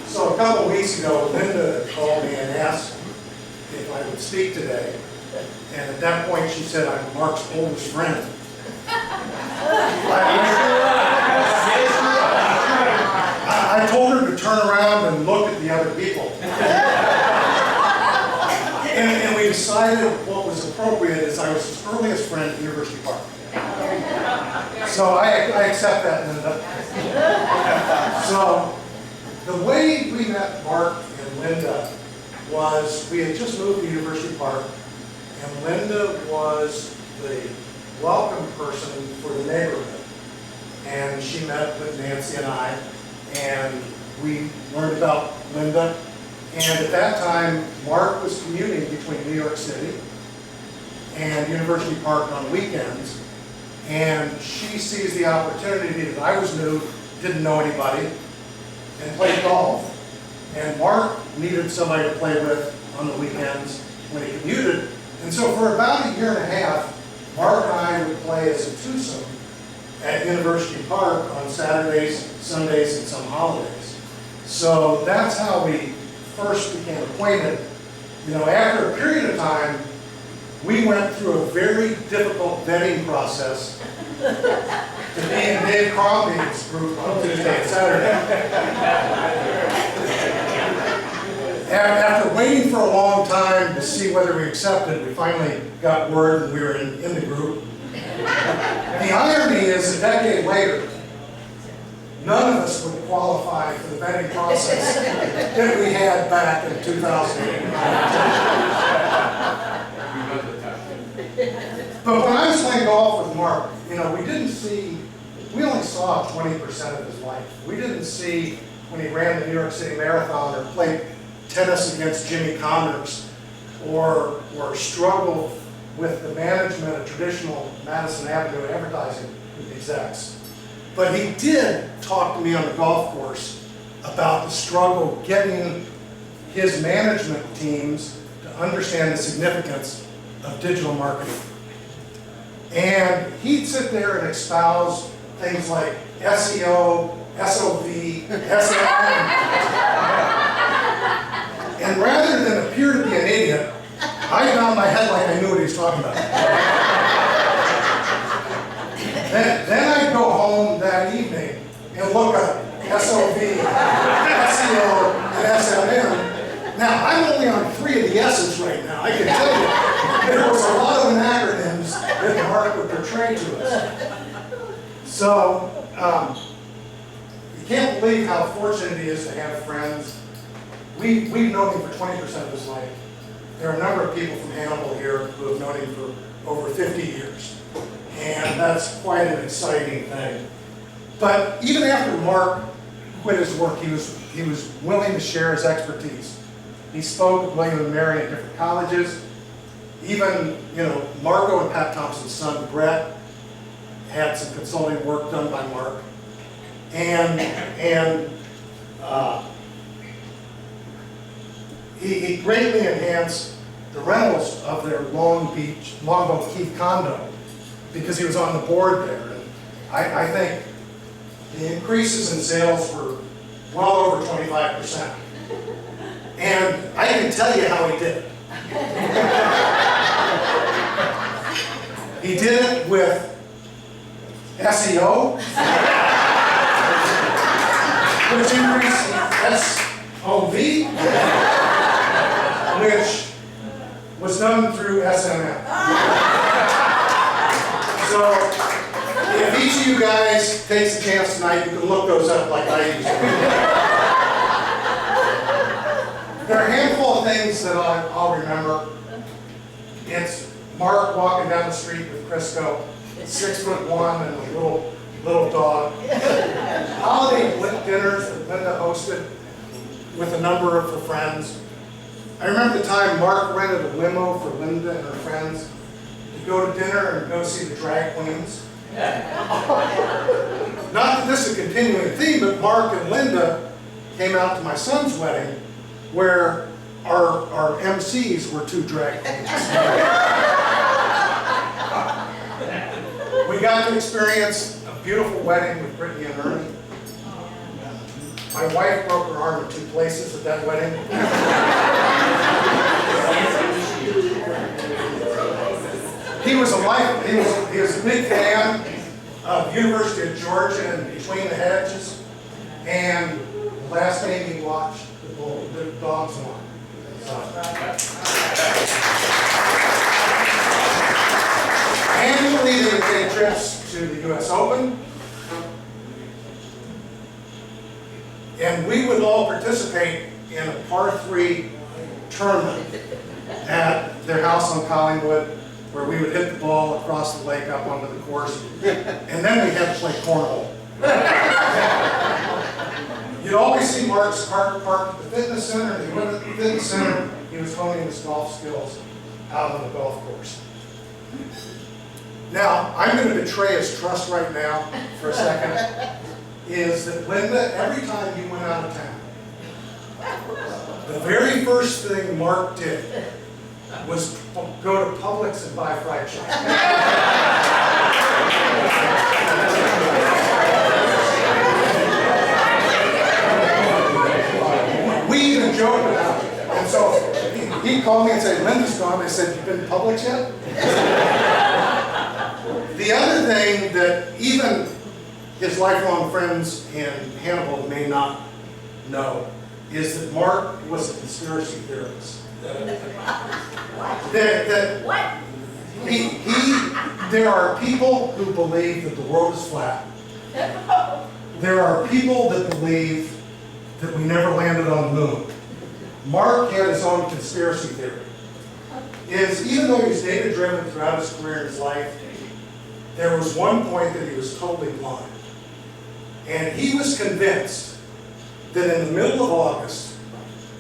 So a couple of weeks ago, Linda called me and asked if I would speak today. And at that point, she said, I'm Mark's oldest friend. I told her to turn around and look at the other people. And we decided what was appropriate is I was his earliest friend at University Park. So I accept that, Linda. So the way we met Mark and Linda was we had just moved to University Park, and Linda was the welcome person for the neighborhood. And she met with Nancy and I, and we learned about Linda. And at that time, Mark was commuting between New York City and University Park on weekends. And she sees the opportunity that I was new, didn't know anybody, and played golf. And Mark needed somebody to play with on the weekends when he commuted. And so for about a year and a half, Mark and I would play as a twosome at University Park on Saturdays, Sundays, and some holidays. So that's how we first became acquainted. You know, after a period of time, we went through a very difficult vetting process to be in Dave Crombie's group on Tuesday and Saturday. After waiting for a long time to see whether we accepted, we finally got word and we were in the group. The irony is, a decade later, none of us would qualify for the vetting process that we had back in 2008. But when I was playing golf with Mark, you know, we only saw 20% of his life. We didn't see when he ran the New York City Marathon or played tennis against Jimmy Connors or struggled with the management of traditional Madison Avenue advertising execs. But he did talk to me on the golf course about the struggle getting his management teams to understand the significance of digital marketing. And he'd sit there and espouse things like SEO, SOV, SEM. And rather than appear to be an idiot, I bowed my head like I knew what he was talking about. Then I'd go home that evening and look up SOV, SEO, and SMM. Now, I'm only on 3 of the S's right now. I can tell you, there was a lot of acronyms that Mark would portray to us. So, you can't believe how fortunate he is to have friends. We've known him for 20% of his life. There are a number of people from Hannibal here who have known him for over 50 years. And that's quite an exciting thing. But even after Mark quit his work, he was willing to share his expertise. He spoke at William and Mary at different colleges. Even, you know, Margot and Pat Thompson's son, Brett, had some consulting work done by Mark. And he greatly enhanced the rentals of their Longboat Keith condo because he was on the board there. And I think the increases in sales were well over 25%. And I can tell you how he did it. He did it with SEO, which increased SOV, which was done through SMM. So if each of you guys takes a chance tonight, you can look those up like I used to. There are a handful of things that I'll remember. It's Mark walking down the street with Crisco, 6'1" and a little dog. Holiday dinners that Linda hosted with a number of her friends. I remember the time Mark rented a limo for Linda and her friends to go to dinner and go see the drag queens. Not that this is a continuing theme, but Mark and Linda came out to my son's wedding where our MCs were 2 drag queens. We got to experience a beautiful wedding with Brittany and Ernie. My wife broke her arm in 2 places at that wedding. He was a big fan of University of Georgia and Between the Hedges, and the last game he watched, the Dogs won. Annually, they would take trips to the U.S. Open, and we would all participate in a par 3 tournament at their house on Collingwood, where we would hit the ball across the lake up onto the course, and then we had to play cornhole. You'd always see Mark's car parked at the fitness center. He went to the fitness center. He was honing his golf skills out on the golf course. Now, I'm going to betray his trust right now for a second, is that Linda, every time you went out of town, the very first thing Mark did was go to Publix and buy fried chicken. We even joked about it. And so he called me and said, Linda's gone. I said, you been to Publix yet? The other thing that even his lifelong friends in Hannibal may not know is that Mark was a conspiracy theorist. There are people who believe that the world is flat. There are people that believe that we never landed on the moon. Mark had his own conspiracy theory. Even though he was data-driven throughout his career and his life, there was one point that he was totally blind. And he was convinced that in the middle of August,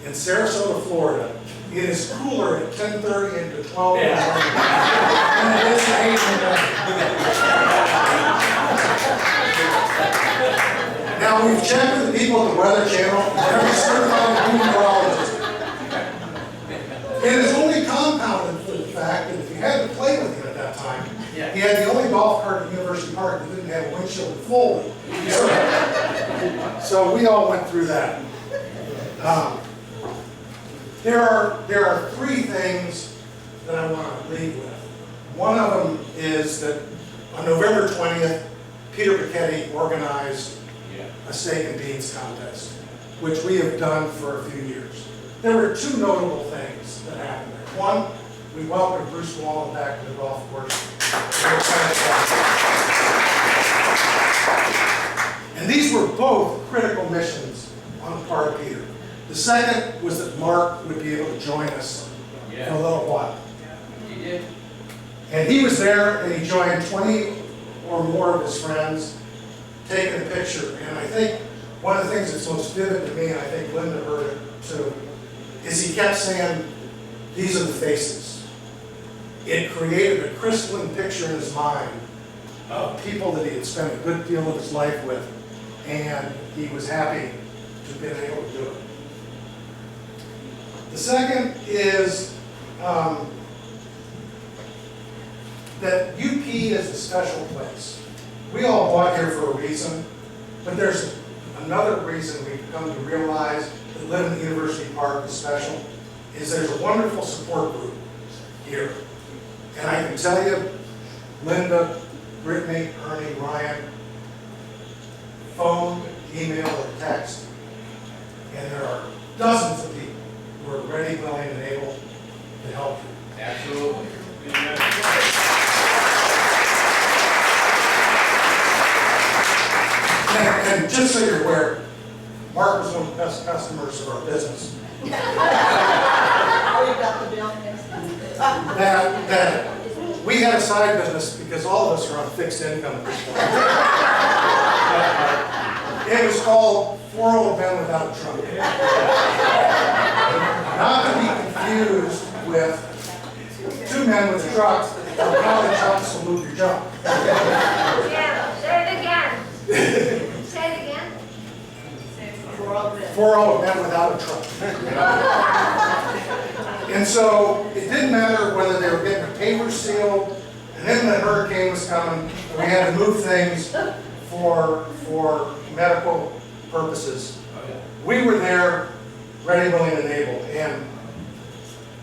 in Sarasota, Florida, it is cooler at 10:30 and to 12 in the morning than it is at 8 in the morning. Now, we've checked with the people at the Weather Channel, every certified meteorologist. It is only compounded for the fact that if you had to play with him at that time, he had the only golf cart at University Park that didn't have a windshield to fold. So we all went through that. There are 3 things that I want to leave with. One of them is that on November 20th, Peter Piketty organized a steak and beans contest, which we have done for a few years. There were 2 notable things that happened there. One, we welcomed Bruce Wallen back to the golf course. And these were both critical missions on the part of Peter. The second was that Mark would be able to join us for a little while. He did. And he was there, and he joined 20 or more of his friends taking a picture. And I think one of the things that's most vivid to me, and I think Linda heard it too, is he kept saying, these are the faces. It created a crystalline picture in his mind of people that he had spent a good deal of his life with, and he was happy to have been able to do it. The second is that UP is a special place. We all bought here for a reason, but there's another reason we've come to realize that living in University Park is special, is there's a wonderful support group here. And I can tell you, Linda, Brittany, Ernie, Ryan, phone, email, or text, and there are dozens of people who are ready, willing, and able to help you. Absolutely. And just so you're aware, Mark was one of the best customers of our business. That we had a side business because all of us are on fixed income at this point. It was called 4 Old Men Without a Trunk. Not to be confused with 2 men with trucks or how the trucks will move your junk. Yeah, say it again. Say it again. 4 Old Men Without a Truck. And so it didn't matter whether they were getting a paper seal, and then the hurricane was coming, and we had to move things for medical purposes. We were there, ready, willing, and able. And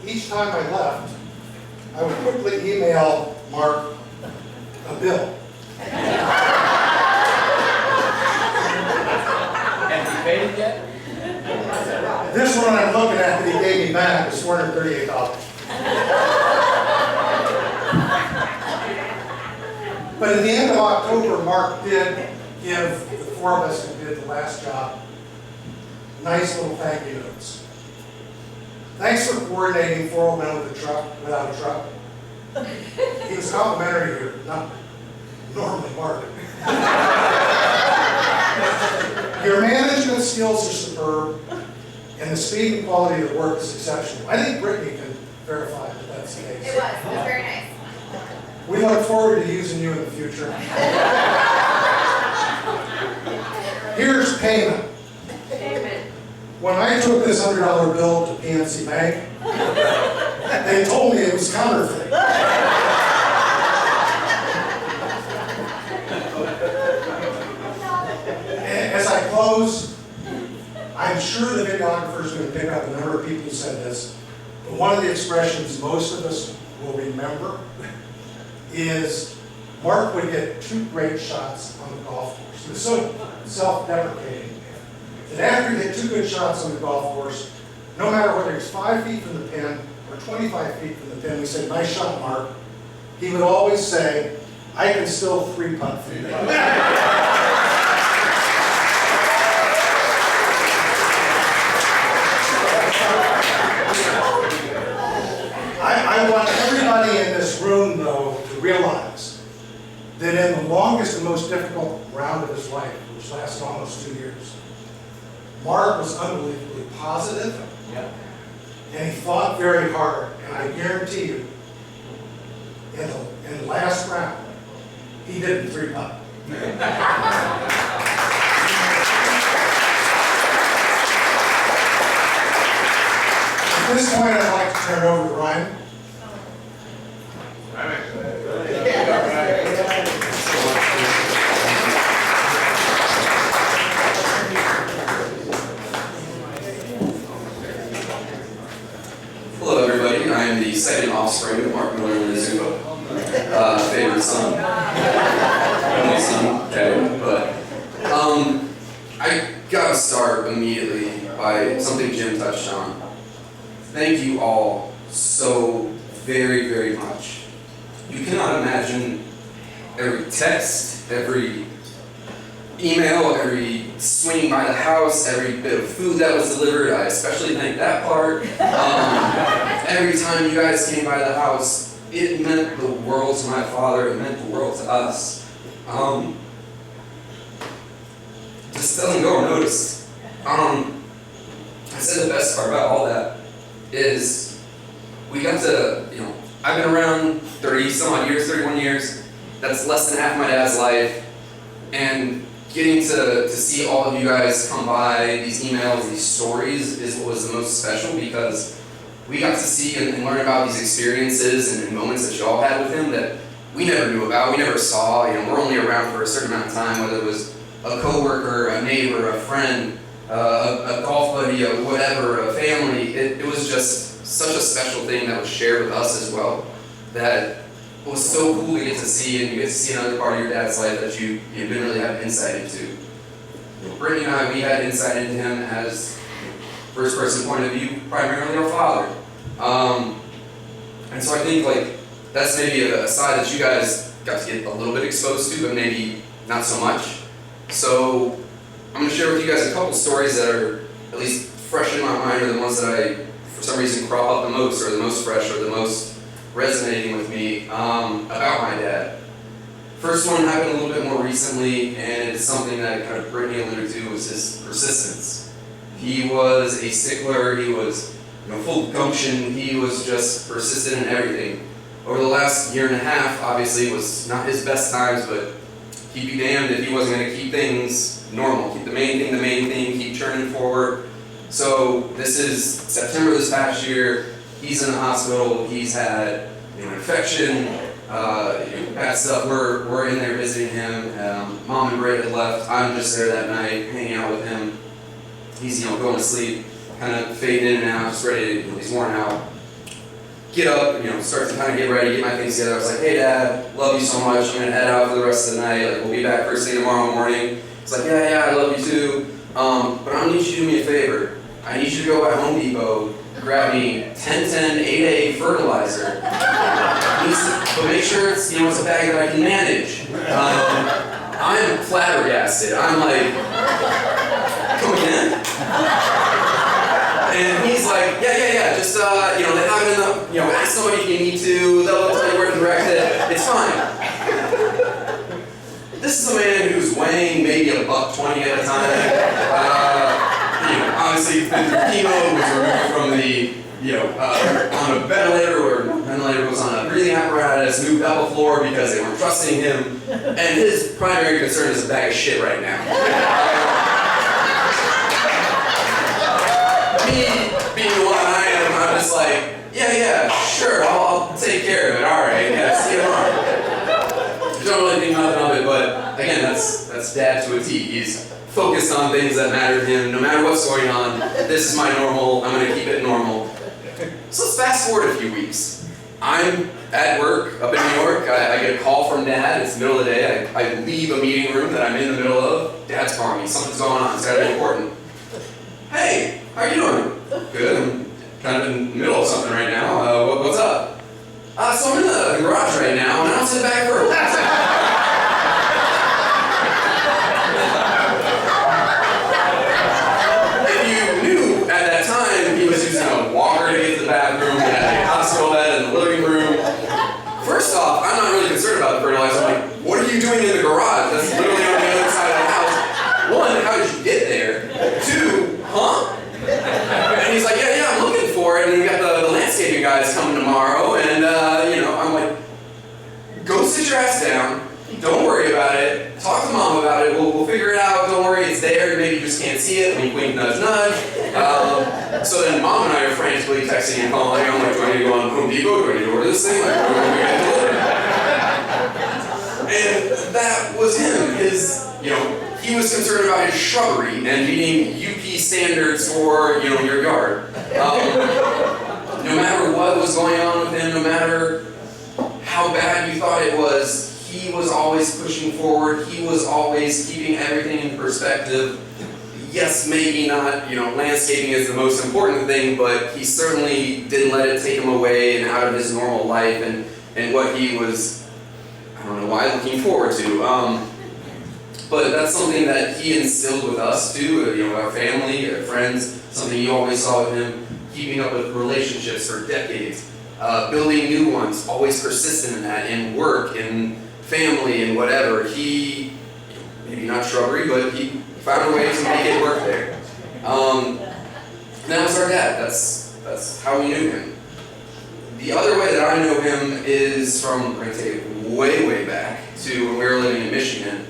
each time I left, I would quickly email Mark a bill. Have you paid it yet? This one I'm looking at that he gave me back is $438. But at the end of October, Mark did give the 4 of us who did the last job nice little thank you notes. Thanks for coordinating 4 Old Men Without a Truck. He was complimentary here, not normally Mark. Your management skills are superb, and the speed and quality of the work is exceptional. I think Brittany can verify that that's the case. It was very nice. We look forward to using you in the future. Here's payment. When I took this $100 bill to PNC Bank, they told me it was counterfeit. As I close, I'm sure the videographer is going to pick up a number of people who said this, but one of the expressions most of us will remember is Mark would get 2 great shots on the golf course. He was so self-deprecating. And after he hit 2 good shots on the golf course, no matter whether he's 5 feet from the pin or 25 feet from the pin, we said, "Nice shot, Mark." He would always say, "I can still 3-putt from there." I want everybody in this room, though, to realize that in the longest and most difficult round of his life, which lasted almost 2 years, Mark was unbelievably positive, and he fought very hard. And I guarantee you, in the last round, he didn't 3-putt. At this point, I'd like to turn it over to Ryan. Hello, everybody. I am the second offspring of Mark Miller and Azubo. Favorite son. Only son, Kevin. But I gotta start immediately by something Jim touched on. Thank you all so very, very much. You cannot imagine every text, every email, every swinging by the house, every bit of food that was delivered. I especially thank that part. Every time you guys came by the house, it meant the world to my father. It meant the world to us. Just doesn't go unnoticed. I said the best part about all that is we got to, I've been around 30 some odd years, 31 years. That's less than half my dad's life. And getting to see all of you guys come by, these emails, these stories is what was the most special, because we got to see and learn about these experiences and moments that y'all had with him that we never knew about, we never saw. You know, we're only around for a certain amount of time, whether it was a coworker, a neighbor, a friend, a golf buddy, whatever, a family. It was just such a special thing that was shared with us as well. That was so cool to get to see, and you get to see another part of your dad's life that you didn't really have insight into. Brittany and I, we had insight into him as first person point of view, primarily our father. And so I think like that's maybe a side that you guys got to get a little bit exposed to, but maybe not so much. So I'm going to share with you guys a couple stories that are at least fresh in my mind, or the ones that I, for some reason, crop up the most, or the most fresh, or the most resonating with me about my dad. First one happened a little bit more recently, and it's something that kind of Brittany alluded to, was his persistence. He was a stickler, he was full of gumption, he was just persistent in everything. Over the last year and a half, obviously, was not his best times, but he'd be damned if he wasn't going to keep things normal, keep the main thing, keep churning forward. So this is September this past year, he's in the hospital, he's had an infection, bad stuff. We're in there visiting him. Mom and Ray had left. I'm just there that night, hanging out with him. He's going to sleep, kind of fading in and out, just ready to, he's worn out. Get up, start to kind of get ready, get my things together. I was like, hey Dad, love you so much. I'm gonna head out for the rest of the night. Like, we'll be back first thing tomorrow morning. He's like, yeah, I love you too. But I'm gonna need you to do me a favor. I need you to go by Home Depot, grab me 1010 8A fertilizer. But make sure it's it's a bag that I can manage. I'm flabbergasted. I'm like, come again? And he's like, yeah, just, they have it in the, ask somebody if you need to, they'll tell you where to direct it, it's fine. This is a man who's weighing maybe $120 at a time. Obviously, he's been through chemo, was removed from the, on a ventilator, or ventilator was on a breathing apparatus, moved up a floor because they weren't trusting him, and his primary concern is a bag of shit right now. Being the one I am, I'm just like, yeah, sure, I'll take care of it. All right, yeah, see you tomorrow. Don't really think nothing of it, but again, that's Dad to a T. He's focused on things that matter to him. No matter what's going on, this is my normal. I'm gonna keep it normal. So let's fast forward a few weeks. I'm at work up in New York. I get a call from Dad. It's the middle of the day. I leave a meeting room that I'm in the middle of. Dad's calling me. Something's going on. It's gotta be important. Hey, how are you doing? Good. I'm kind of in the middle of something right now. What's up? So I'm in the garage right now, and I don't sit back for a If you knew at that time, he was using a walker to get to the bathroom, he had a hospital bed in the living room. First off, I'm not really concerned about the fertilizer. I'm like, what are you doing in the garage? That's literally on the other side of the house. One, how did you get there? Two, huh? And he's like, yeah, I'm looking for it, and we got the landscaping guys coming tomorrow, and I'm like, go sit your ass down, don't worry about it, talk to Mom about it, we'll figure it out, don't worry, it's there, maybe you just can't see it, wink, wink, nudge, nudge. So then Mom and I are frantically texting and calling, I'm like, do I need to go on Home Depot, do I need to order this thing, like, what are we going to deliver? And that was him, he was concerned about his shrubbery and meeting UP standards for, your yard. No matter what was going on with him, no matter how bad you thought it was, he was always pushing forward. He was always keeping everything in perspective. Yes, maybe not, landscaping is the most important thing, but he certainly didn't let it take him away and out of his normal life and what he was, I don't know why, looking forward to. But that's something that he instilled with us too, our family, our friends, something you always saw with him, keeping up with relationships for decades, building new ones, always persistent in that, in work, in family, and whatever. He, maybe not shrubbery, but he found a way to make it work there. And that was our dad. That's how we knew him. The other way that I know him is from, we're going to take it way, way back to when we were living in Michigan.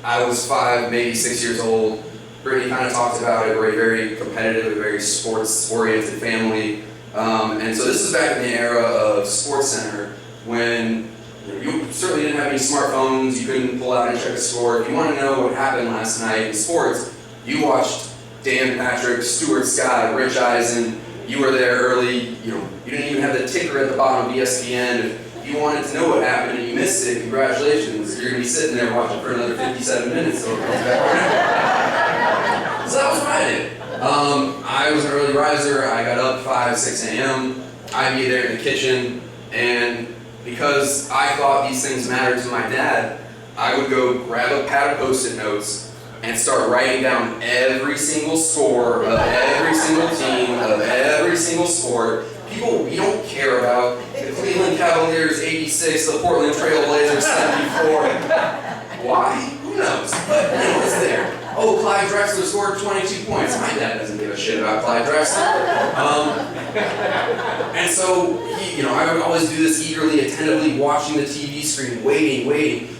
I was 5, maybe 6 years old. Brittany kind of talked about it. We're a very competitive, a very sports-oriented family. And so this is back in the era of SportsCenter, when you certainly didn't have any smartphones, you couldn't pull out and check a score. If you want to know what happened last night in sports, you watched Dan Patrick, Stuart Scott, Rich Eisen. You were there early. You didn't even have the ticker at the bottom of ESPN. If you wanted to know what happened and you missed it, congratulations. You're going to be sitting there watching for another 57 minutes till it comes back around. So that was what I did. I was an early riser. I got up 5, 6 a.m. I'd be there in the kitchen, and because I thought these things mattered to my dad, I would go grab a pad of Post-it notes and start writing down every single score of every single team, of every single sport. People we don't care about. The Cleveland Cavaliers 86, the Portland Trail Blazers 74. Why? Who knows? But it's there. Oh, Clyde Drexler scored 22 points. My dad doesn't give a shit about Clyde Drexler. And so, I would always do this eagerly, attentively, watching the TV screen, waiting,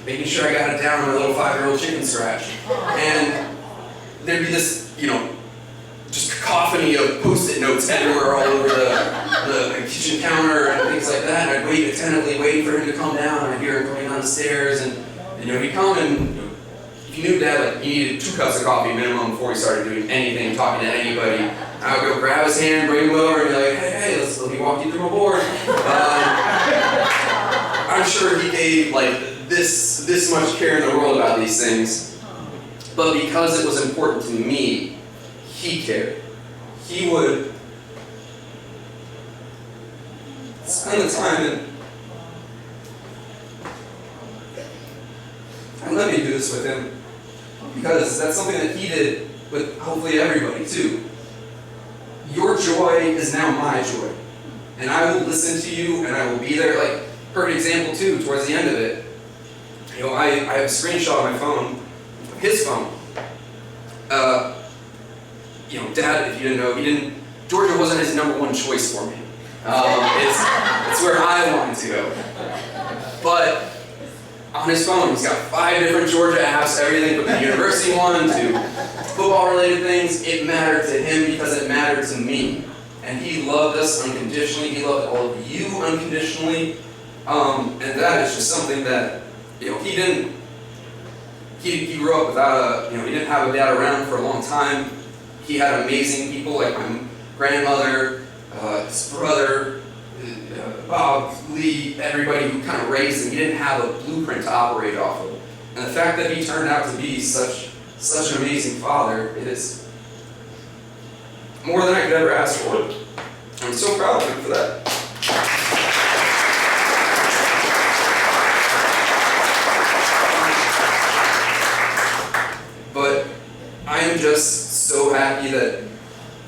making sure I got it down on my little 5-year-old chicken scratch. And there'd be this, just cacophony of Post-it notes everywhere all over the kitchen counter and things like that. And I'd wait attentively, waiting for him to come down. And I'd hear him coming down the stairs, and he'd come and. If you knew Dad, he needed 2 cups of coffee minimum before he started doing anything, talking to anybody, I would go grab his hand, bring him over, and be like, hey, let me walk you through my board. I'm sure he gave this much care in the world about these things, but because it was important to me, he cared. He would spend the time and let me do this with him, because that's something that he did with hopefully everybody too. Your joy is now my joy, and I will listen to you, and I will be there. Like, perfect example too, towards the end of it, I have a screenshot on my phone, of his phone. Dad, if you didn't know, Georgia wasn't his #1 choice for me. It's where I wanted to go. But on his phone, he's got 5 different Georgia apps, everything from the university one to football-related things. It mattered to him because it mattered to me. And he loved us unconditionally. He loved all of you unconditionally. And that is just something that, he didn't, he grew up without he didn't have a dad around for a long time. He had amazing people like my grandmother, his brother, Bob, Lee, everybody who kind of raised him. He didn't have a blueprint to operate off of. And the fact that he turned out to be such an amazing father, it is more than I could ever ask for. I'm so proud of him for that. But I am just so happy that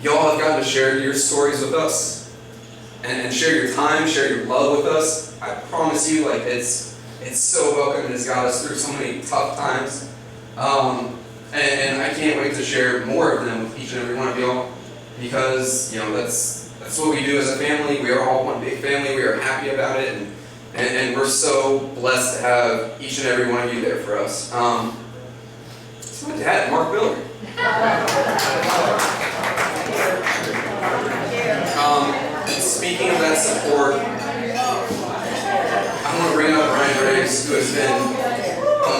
y'all have gotten to share your stories with us. And share your time, share your love with us. I promise you, it's so welcome and it's got us through so many tough times. And I can't wait to share more of them with each and every one of y'all, because that's what we do as a family. We are all one big family. We are happy about it, and we're so blessed to have each and every one of you there for us. It's my dad, Mark Miller. Speaking of that support, I want to bring up Brian Briggs, who has been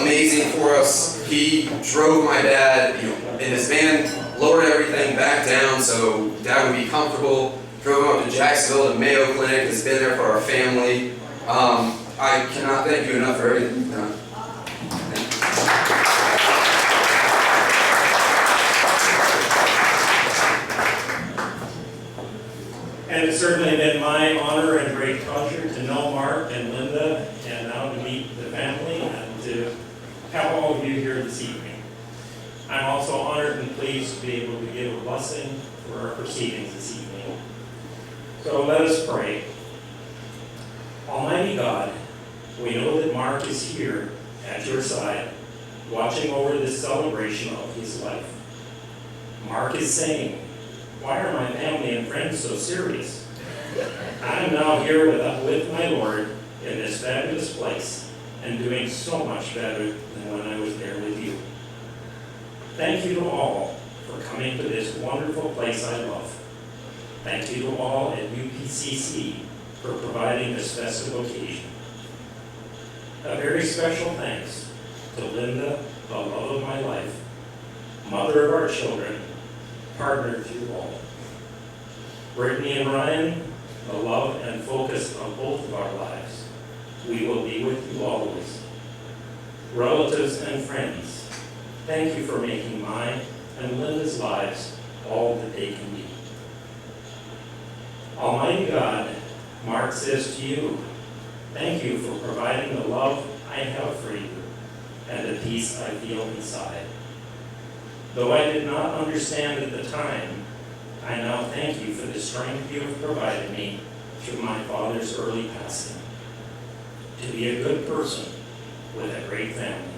amazing for us. He drove my dad, in his van, lowered everything back down so Dad would be comfortable. Drove him up to Jacksonville to Mayo Clinic. Has been there for our family. I cannot thank you enough for everything you've done. And it's certainly been my honor and great pleasure to know Mark and Linda, and now to meet the family and to have all of you here this evening. I'm also honored and pleased to be able to give a blessing for our proceedings this evening. So let us pray. Almighty God, we know that Mark is here at your side, watching over this celebration of his life. Mark is saying, "Why are my family and friends so serious? I am now here with my Lord in this fabulous place and doing so much better than when I was there with you. Thank you to all for coming to this wonderful place I love. Thank you to all at UPCC for providing this festive occasion. A very special thanks to Linda, the love of my life, mother of our children, partner through all. Brittany and Ryan, the love and focus of both of our lives. We will be with you always. Relatives and friends, thank you for making mine and Linda's lives all that they can be. Almighty God, Mark says to you, thank you for providing the love I have for you and the peace I feel inside. Though I did not understand at the time, I now thank you for the strength you have provided me through my father's early passing. To be a good person with a great family.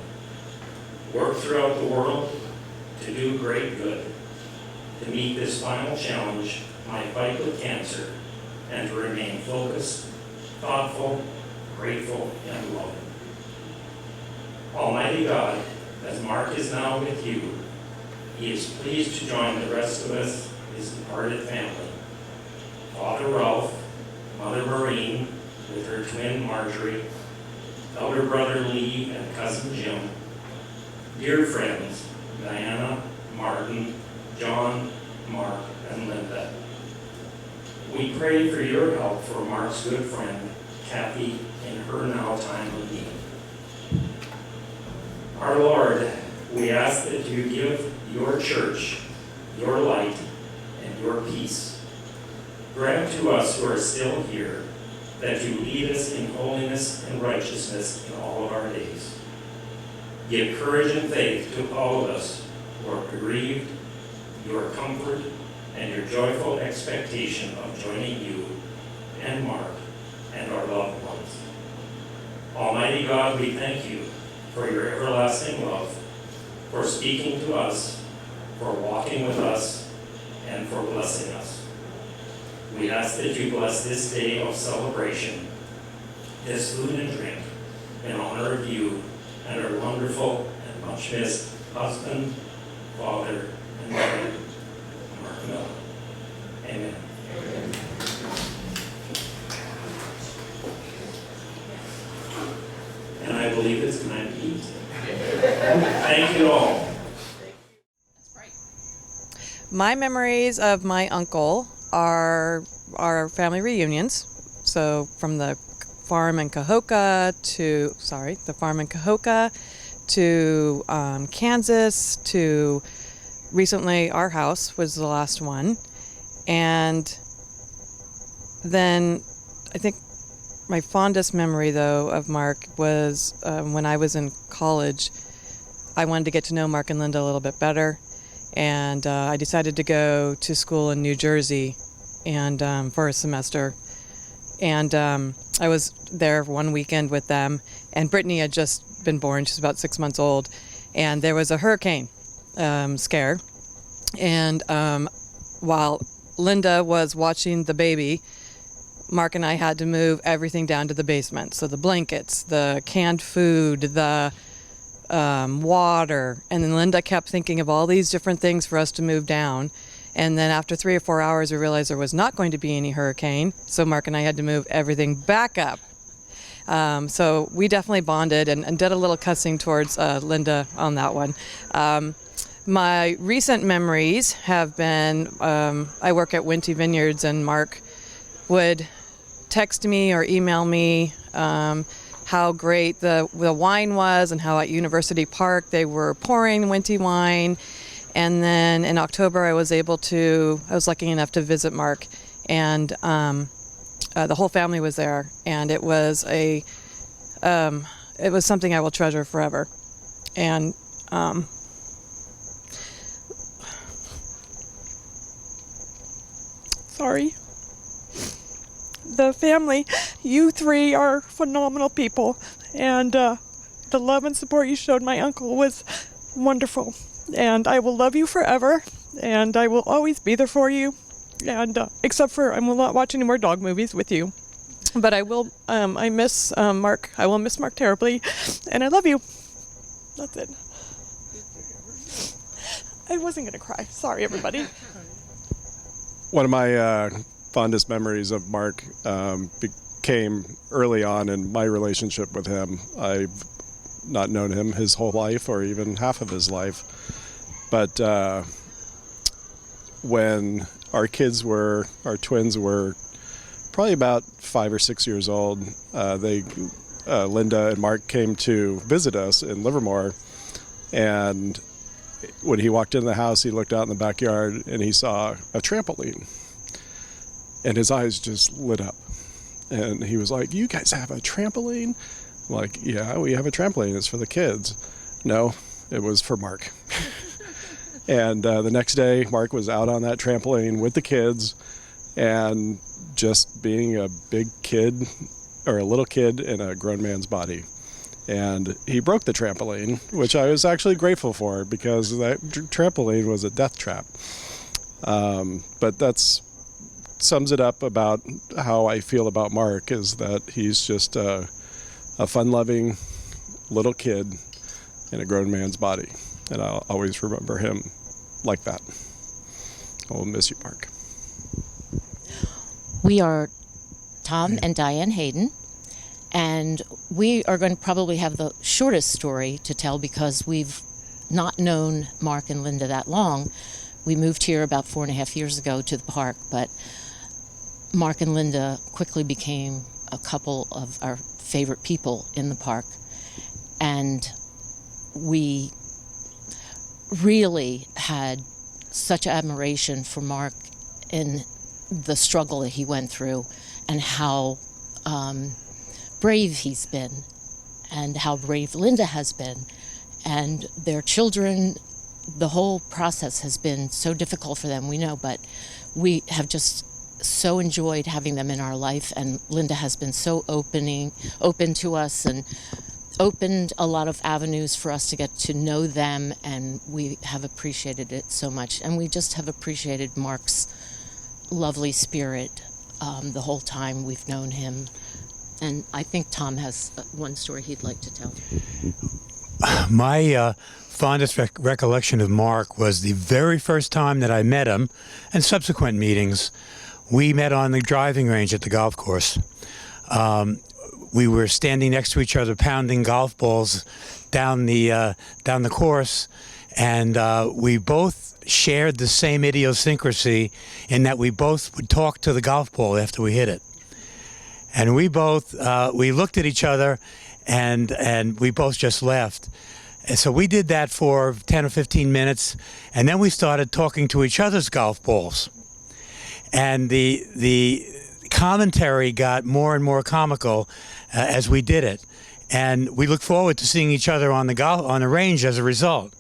Work throughout the world to do great good. To meet this final challenge, my fight with cancer, and to remain focused, thoughtful, grateful, and loving. Almighty God, as Mark is now with you, he is pleased to join the rest of us, his departed family. Father Ralph, Mother Maureen, with her twin Marjorie, elder brother Lee, and cousin Jim, dear friends, Diana, Martin, John, Mark, and Linda. We pray for your help for Mark's good friend, Kathy, in her now time of need. Our Lord, we ask that you give your church your light and your peace. Grant to us who are still here that you lead us in holiness and righteousness in all of our days. Give courage and faith to all of us who are bereaved, your comfort, and your joyful expectation of joining you and Mark and our loved ones. Almighty God, we thank you for your everlasting love, for speaking to us, for walking with us, and for blessing us. We ask that you bless this day of celebration, this food and drink, in honor of you and our wonderful and much missed husband, father, and mother, Mark Miller. Amen. And I believe it's time to eat. Thank you all. My memories of my uncle are our family reunions. So from the farm in Cahokia to Kansas to recently our house was the last one. And then I think my fondest memory, though, of Mark was when I was in college. I wanted to get to know Mark and Linda a little bit better, and I decided to go to school in New Jersey and for a semester. And I was there one weekend with them, and Brittany had just been born. She's about 6 months old, and there was a hurricane scare. And while Linda was watching the baby, Mark and I had to move everything down to the basement. So the blankets, the canned food, the water. And then Linda kept thinking of all these different things for us to move down. And then after 3 or 4 hours, we realized there was not going to be any hurricane. So Mark and I had to move everything back up. So we definitely bonded and did a little cussing towards Linda on that one. My recent memories have been, I work at Winty Vineyards, and Mark would text me or email me how great the wine was and how at University Park they were pouring Winty wine. And then in October I was lucky enough to visit Mark, and the whole family was there, and it was something I will treasure forever. And sorry. The family, you three are phenomenal people, and the love and support you showed my uncle was wonderful, and I will love you forever, and I will always be there for you, and except for I will not watch any more dog movies with you, but I will. I miss Mark. I will miss Mark terribly, and I love you. That's it. I wasn't gonna cry. Sorry, everybody. One of my fondest memories of Mark came early on in my relationship with him. I've not known him his whole life or even half of his life. But when our twins were probably about 5 or 6 years old, Linda and Mark came to visit us in Livermore, and when he walked into the house, he looked out in the backyard and he saw a trampoline, and his eyes just lit up. And he was like, "You guys have a trampoline?" I'm like, "Yeah, we have a trampoline. It's for the kids." No, it was for Mark. And the next day, Mark was out on that trampoline with the kids, and just being a big kid, or a little kid in a grown man's body. And he broke the trampoline, which I was actually grateful for, because that trampoline was a death trap. But that's sums it up about how I feel about Mark, is that he's just a fun-loving little kid in a grown man's body. And I'll always remember him like that. I will miss you, Mark. We are Tom and Diane Hayden, and we are going to probably have the shortest story to tell because we've not known Mark and Linda that long. We moved here about 4.5 years ago to the park, but Mark and Linda quickly became a couple of our favorite people in the park, and we really had such admiration for Mark in the struggle that he went through, and how brave he's been, and how brave Linda has been, and their children. The whole process has been so difficult for them, we know, but we have just so enjoyed having them in our life, and Linda has been so open to us, and opened a lot of avenues for us to get to know them, and we have appreciated it so much. And we just have appreciated Mark's lovely spirit the whole time we've known him. And I think Tom has one story he'd like to tell. My fondest recollection of Mark was the very first time that I met him, and subsequent meetings. We met on the driving range at the golf course. We were standing next to each other, pounding golf balls down the course, and we both shared the same idiosyncrasy in that we both would talk to the golf ball after we hit it. And we both we looked at each other, and we both just laughed. And so we did that for 10 or 15 minutes, and then we started talking to each other's golf balls. And the commentary got more and more comical as we did it, and we look forward to seeing each other on the range as a result.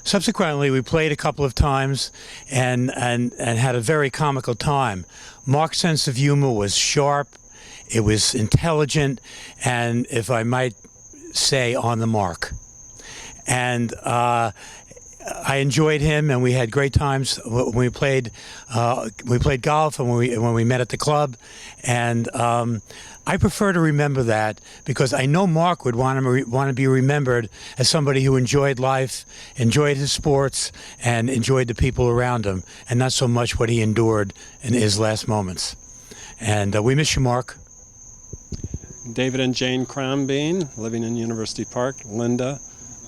Subsequently, we played a couple of times and had a very comical time. Mark's sense of humor was sharp, it was intelligent, and, if I might say, on the mark. And I enjoyed him, and we had great times when we played golf, and when we met at the club. And I prefer to remember that, because I know Mark would want to be remembered as somebody who enjoyed life, enjoyed his sports, and enjoyed the people around him, and not so much what he endured in his last moments. And we miss you, Mark. David and Jane Crombeen, living in University Park. Linda,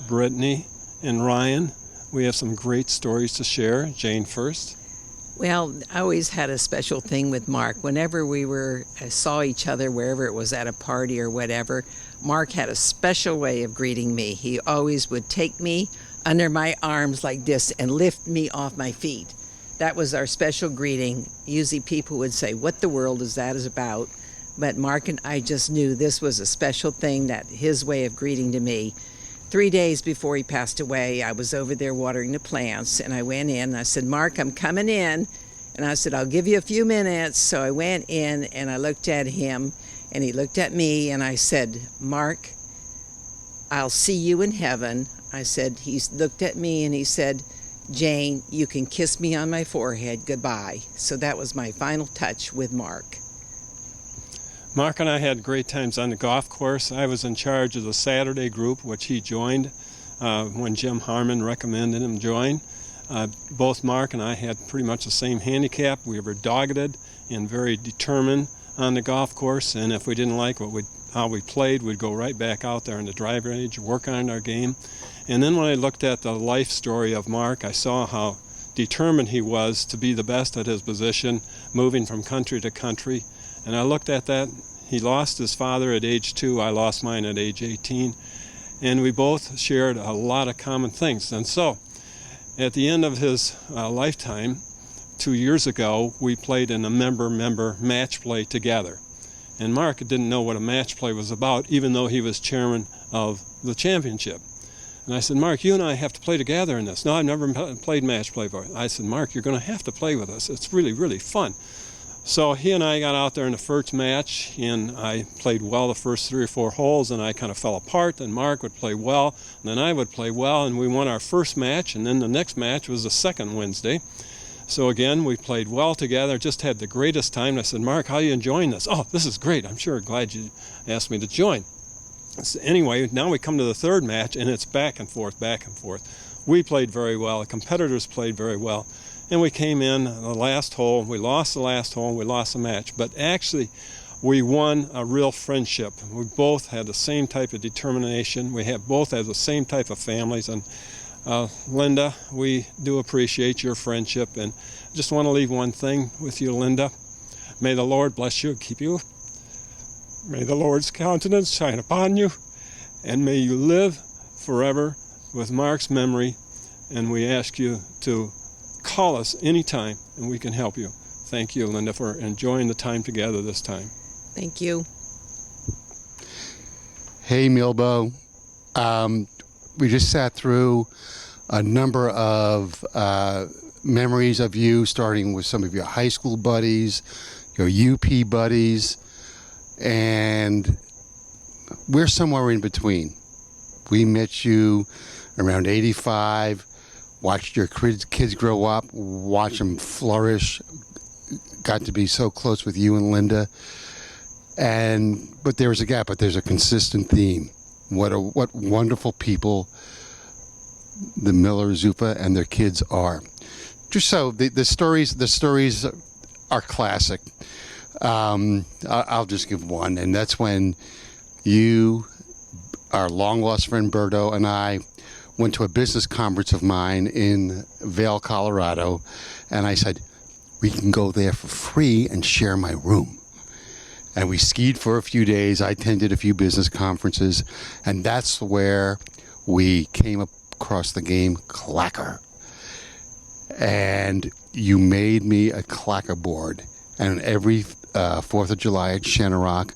Brittany, and Ryan. We have some great stories to share. Jane first. Well, I always had a special thing with Mark. Whenever we saw each other, wherever it was, at a party or whatever, Mark had a special way of greeting me. He always would take me under my arms like this and lift me off my feet. That was our special greeting. Usually people would say, "What the world is that about?" But Mark and I just knew this was a special thing, that his way of greeting to me. 3 days before he passed away, I was over there watering the plants, and I went in and I said, "Mark, I'm coming in." And I said, "I'll give you a few minutes." So I went in and I looked at him, and he looked at me, and I said, "Mark, I'll see you in heaven." I said, he looked at me and he said, "Jane, you can kiss me on my forehead, goodbye." So that was my final touch with Mark. Mark and I had great times on the golf course. I was in charge of the Saturday group, which he joined when Jim Harmon recommended him join. Both Mark and I had pretty much the same handicap. We were dogged and very determined on the golf course, and if we didn't like how we played, we'd go right back out there in the driving range, work on our game. And then when I looked at the life story of Mark, I saw how determined he was to be the best at his position, moving from country to country. And I looked at that. He lost his father at age 2. I lost mine at age 18. And we both shared a lot of common things. And so, at the end of his lifetime, 2 years ago, we played in a member match play together. And Mark didn't know what a match play was about, even though he was chairman of the championship. And I said, Mark, you and I have to play together in this. No, I've never played match play before. I said, Mark, you're going to have to play with us. It's really, really fun. So he and I got out there in the first match, and I played well the first 3 or 4 holes, and I kind of fell apart. Then Mark would play well, and then I would play well, and we won our first match, and then the next match was the second Wednesday. So again, we played well together, just had the greatest time. And I said, Mark, how are you enjoying this? Oh, this is great. I'm sure glad you asked me to join. So anyway, now we come to the third match, and it's back and forth, back and forth. We played very well. The competitors played very well. And we came in the last hole. We lost the last hole, and we lost the match. But actually, we won a real friendship. We both had the same type of determination. We both had the same type of families. And Linda, we do appreciate your friendship. And I just want to leave one thing with you, Linda. May the Lord bless you and keep you. May the Lord's countenance shine upon you. And may you live forever with Mark's memory. And we ask you to call us anytime, and we can help you. Thank you, Linda, for enjoying the time together this time. Thank you. Hey, Milbo. We just sat through a number of memories of you, starting with some of your high school buddies, your UP buddies, and we're somewhere in between. We met you around 85, watched your kids grow up, watch them flourish, got to be so close with you and Linda. But there was a gap, but there's a consistent theme. What wonderful people the Miller Zupa and their kids are. Just so the stories are classic. I'll just give one, and that's when you, our long lost friend Berto, and I went to a business conference of mine in Vail, Colorado, and I said, we can go there for free and share my room. And we skied for a few days. I attended a few business conferences, and that's where we came across the game Clacker. And you made me a Clacker board, and every 4th of July at Shenorock,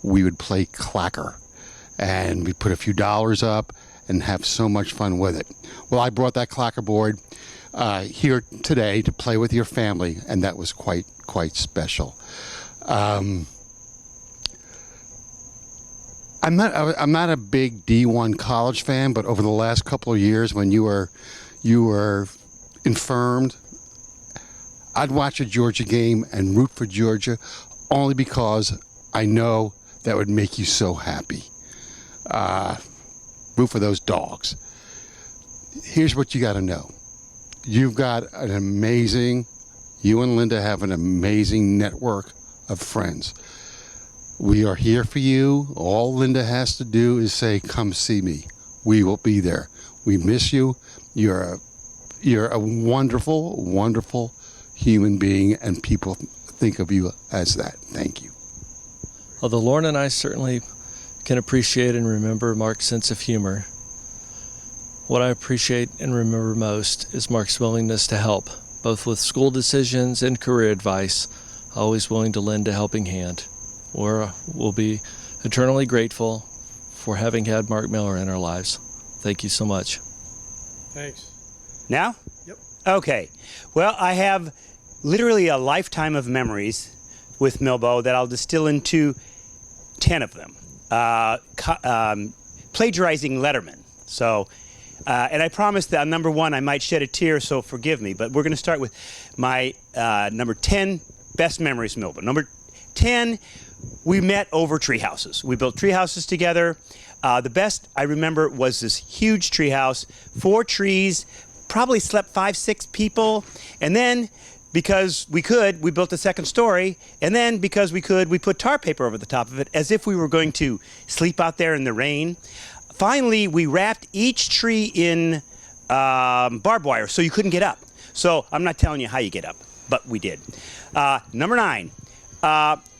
we would play Clacker. And we put a few dollars up and have so much fun with it. Well, I brought that Clacker board here today to play with your family, and that was quite special. I'm not a big D1 college fan, but over the last couple of years, when you were infirmed, I'd watch a Georgia game and root for Georgia, only because I know that would make you so happy. Root for those dogs. Here's what you got to know. You and Linda have an amazing network of friends. We are here for you. All Linda has to do is say, come see me. We will be there. We miss you. You're a wonderful, wonderful human being, and people think of you as that. Thank you. Although Lauren and I certainly can appreciate and remember Mark's sense of humor, what I appreciate and remember most is Mark's willingness to help, both with school decisions and career advice, always willing to lend a helping hand. We'll be eternally grateful for having had Mark Miller in our lives. Thank you so much. Thanks. Now? Yep. Okay. Well, I have literally a lifetime of memories with Milbo that I'll distill into 10 of them. Plagiarizing Letterman. So, and I promised that on number 1 I might shed a tear, so forgive me. But we're going to start with my number 10 best memories, Milbo. Number 10, we met over tree houses. We built tree houses together. The best I remember was this huge tree house, 4 trees, probably slept 5, 6 people. And then, because we could, we built a second story. And then, because we could, we put tar paper over the top of it as if we were going to sleep out there in the rain. Finally, we wrapped each tree in barbed wire so you couldn't get up. So I'm not telling you how you get up, but we did. Number 9,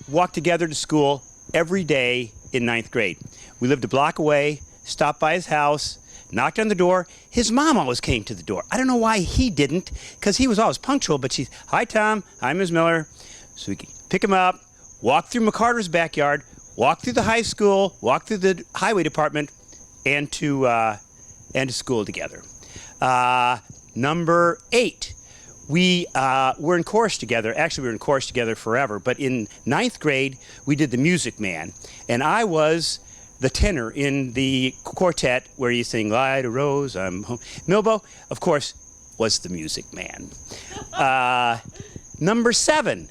walked together to school every day in 9th grade. We lived a block away, stopped by his house, knocked on the door. His mom always came to the door. I don't know why he didn't, because he was always punctual, but she's, "Hi, Tom. Hi, Ms. Miller." So we could pick him up, walk through McCarter's backyard, walk through the high school, walk through the highway department, and to school together. Number 8, we were in chorus together. Actually, we were in chorus together forever. But in 9th grade, we did the Music Man. And I was the tenor in the quartet where you sing, "Light a Rose, I'm home." Milbo, of course, was the Music Man. Number 7,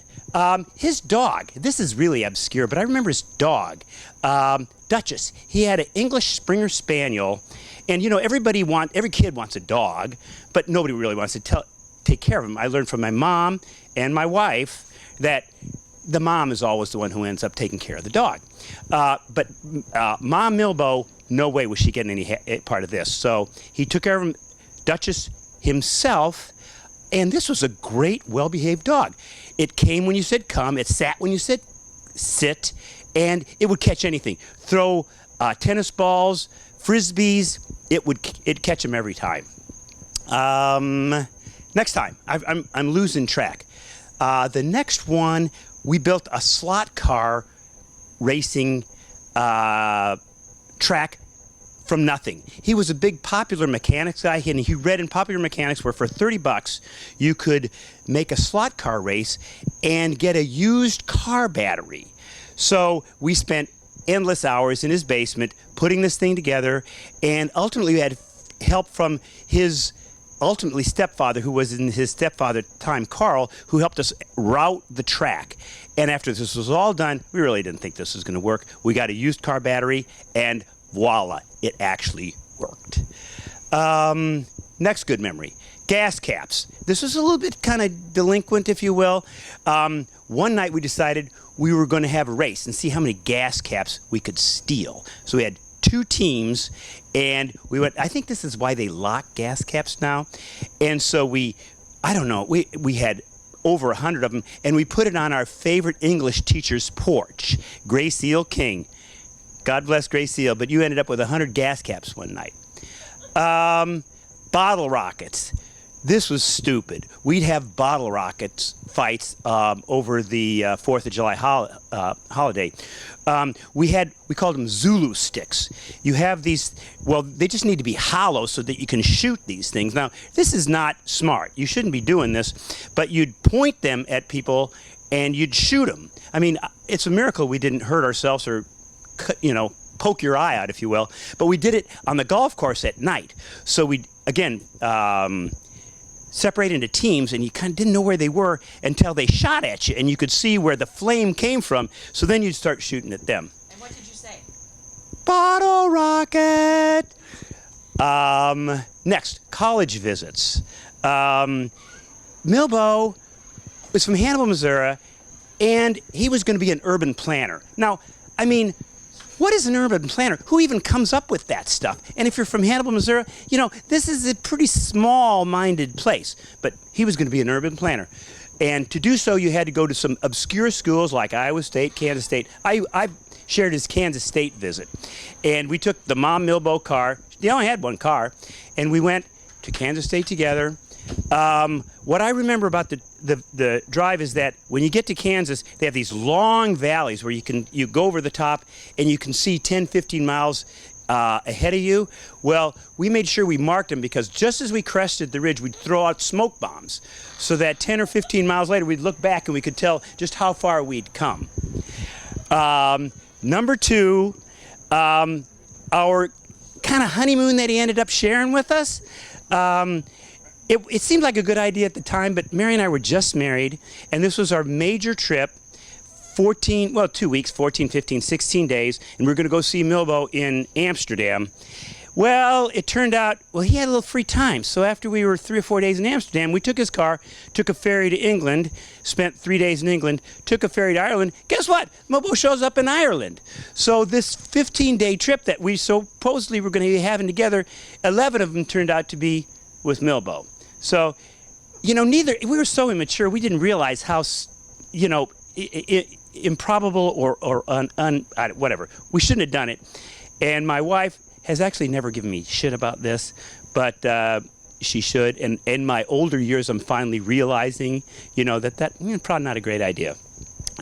his dog. This is really obscure, but I remember his dog, Duchess. He had an English Springer Spaniel. And, you know, every kid wants a dog, but nobody really wants to take care of him. I learned from my mom and my wife that the mom is always the one who ends up taking care of the dog. But Mom Milbo, no way was she getting any part of this. So he took care of Duchess himself, and this was a great, well-behaved dog. It came when you said come, it sat when you said sit, and it would catch anything. Throw tennis balls, frisbees, it'd catch them every time. Next time, I'm losing track. The next one, we built a slot car racing track from nothing. He was a big Popular Mechanics guy, and he read in Popular Mechanics where for $30 you could make a slot car race and get a used car battery. So we spent endless hours in his basement putting this thing together, and ultimately we had help from his stepfather, who was in his stepfather time, Carl, who helped us route the track. And after this was all done, we really didn't think this was going to work. We got a used car battery, and voila, it actually worked. Next good memory, gas caps. This was a little bit kind of delinquent, if you will. One night we decided we were going to have a race and see how many gas caps we could steal. So we had 2 teams, and we went, I think this is why they lock gas caps now. And so we had over 100 of them, and we put it on our favorite English teacher's porch, Grace Eel King. God bless Grace Eel, but you ended up with 100 gas caps one night. Bottle rockets. This was stupid. We'd have bottle rockets fights over the 4th of July holiday. We called them Zulu sticks. You have these, well, they just need to be hollow so that you can shoot these things. Now, this is not smart. You shouldn't be doing this, but you'd point them at people and you'd shoot them. I mean, it's a miracle we didn't hurt ourselves or, poke your eye out, if you will. But we did it on the golf course at night. So we, again, separate into teams, and you kind of didn't know where they were until they shot at you, and you could see where the flame came from. So then you'd start shooting at them. And what did you say? Bottle rocket. Next, college visits. Milbo was from Hannibal, Missouri, and he was going to be an urban planner. Now, I mean, what is an urban planner? Who even comes up with that stuff? And if you're from Hannibal, Missouri, this is a pretty small-minded place. But he was going to be an urban planner. And to do so, you had to go to some obscure schools like Iowa State, Kansas State. I shared his Kansas State visit. And we took the Mom Milbo car. They only had one car. And we went to Kansas State together. What I remember about the drive is that when you get to Kansas, they have these long valleys where you go over the top and you can see 10, 15 miles ahead of you. Well, we made sure we marked them because just as we crested the ridge, we'd throw out smoke bombs so that 10 or 15 miles later, we'd look back and we could tell just how far we'd come. Number 2, our kind of honeymoon that he ended up sharing with us. It seemed like a good idea at the time, but Mary and I were just married, and this was our major trip, 2 weeks, 14, 15, 16 days, and we were going to go see Milbo in Amsterdam. Well, it turned out, he had a little free time. So after we were 3 or 4 days in Amsterdam, we took his car, took a ferry to England, spent 3 days in England, took a ferry to Ireland. Guess what? Milbo shows up in Ireland. So this 15-day trip that we supposedly were going to be having together, 11 of them turned out to be with Milbo. So, we were so immature, we didn't realize how, improbable or whatever. We shouldn't have done it. And my wife has actually never given me shit about this, but she should. And in my older years, I'm finally realizing, that probably not a great idea.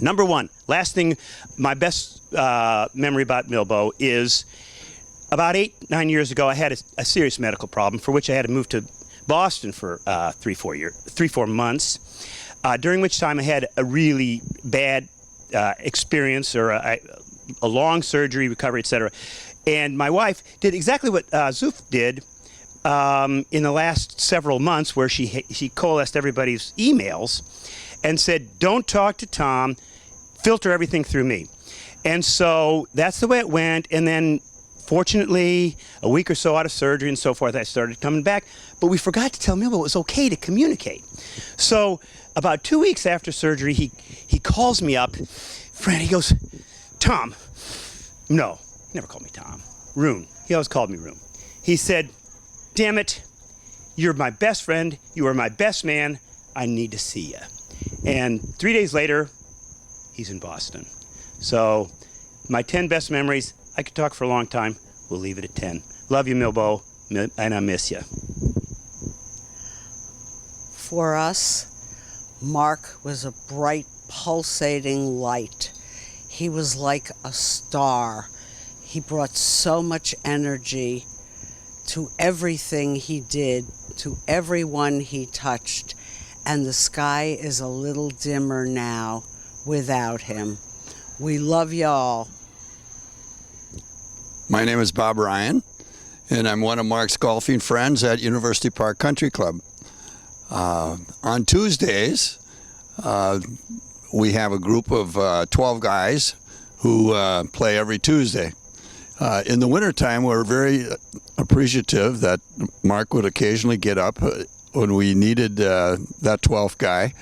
Number one, last thing, my best memory about Milbo is about 8-9 years ago, I had a serious medical problem for which I had to move to Boston for 3-4 months, during which time I had a really bad experience or a long surgery, recovery, etc. And my wife did exactly what Zuf did in the last several months, where she coalesced everybody's emails and said, don't talk to Tom, filter everything through me. And so that's the way it went. And then fortunately, a week or so out of surgery and so forth, I started coming back. But we forgot to tell Milbo it was okay to communicate. So about 2 weeks after surgery, he calls me up. He goes, Tom. No, he never called me Tom. Rune. He always called me Rune. He said, damn it, you're my best friend. You are my best man. I need to see you. And 3 days later, he's in Boston. So my 10 best memories, I could talk for a long time. We'll leave it at 10. Love you, Milbo, and I miss you. For us, Mark was a bright, pulsating light. He was like a star. He brought so much energy to everything he did, to everyone he touched. And the sky is a little dimmer now without him. We love y'all. My name is Bob Ryan, and I'm one of Mark's golfing friends at University Park Country Club. On Tuesdays, we have a group of 12 guys who play every Tuesday. In the wintertime, we're very appreciative that Mark would occasionally get up when we needed that 12th guy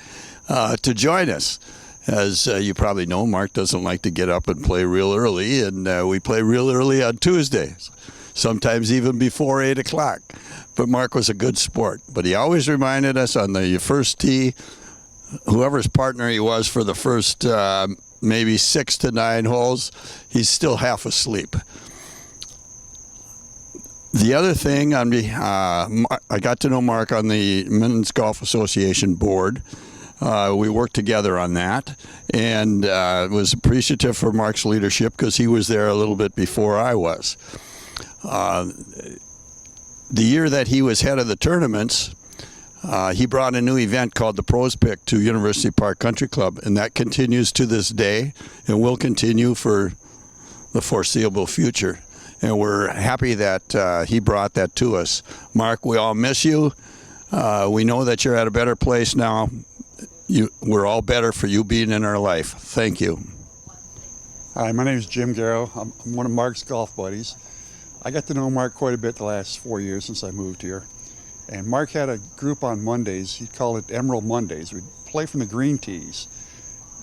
to join us. As you probably know, Mark doesn't like to get up and play real early, and we play real early on Tuesdays, sometimes even before 8 o'clock. But Mark was a good sport. But he always reminded us on the first tee, whoever's partner he was for the first maybe 6 to 9 holes, he's still half asleep. The other thing, I got to know Mark on the Men's Golf Association board. We worked together on that, and was appreciative for Mark's leadership because he was there a little bit before I was. The year that he was head of the tournaments, he brought a new event called the Pros Pick to University Park Country Club, and that continues to this day and will continue for the foreseeable future. And we're happy that he brought that to us. Mark, we all miss you. We know that you're at a better place now. We're all better for you being in our life. Thank you. Hi, my name is Jim Garrow. I'm one of Mark's golf buddies. I got to know Mark quite a bit the last 4 years since I moved here. And Mark had a group on Mondays. He called it Emerald Mondays. We'd play from the green tees.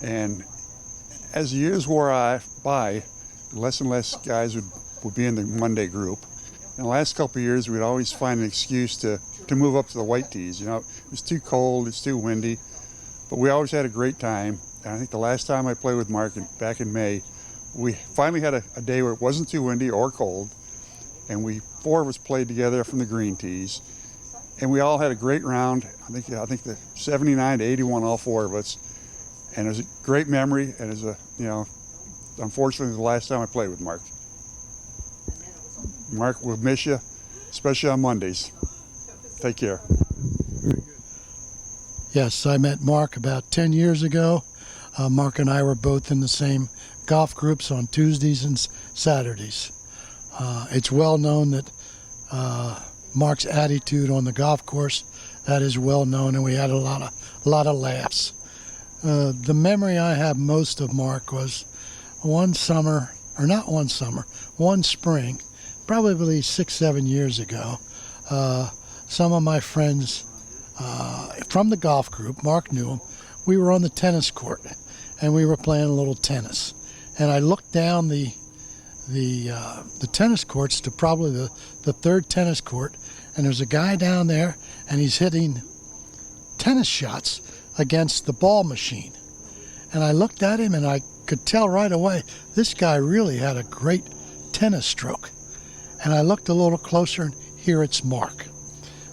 And as the years wore by, less and less guys would be in the Monday group. In the last couple of years, we'd always find an excuse to move up to the white tees. It was too cold, it's too windy. But we always had a great time. And I think the last time I played with Mark back in May, we finally had a day where it wasn't too windy or cold. And 4 of us played together from the green tees. And we all had a great round. I think the 79 to 81, all 4 of us. And it was a great memory. And it was unfortunately the last time I played with Mark. Mark, we'll miss you, especially on Mondays. Take care. Yes, I met Mark about 10 years ago. Mark and I were both in the same golf groups on Tuesdays and Saturdays. It's well known that Mark's attitude on the golf course, that is well known, and we had a lot of laughs. The memory I have most of Mark was one spring probably 6-7 years ago, some of my friends from the golf group, Mark knew him, we were on the tennis court and we were playing a little tennis. And I looked down the tennis courts to probably the third tennis court, and there's a guy down there and he's hitting tennis shots against the ball machine. And I looked at him and I could tell right away this guy really had a great tennis stroke. And I looked a little closer and here it's Mark.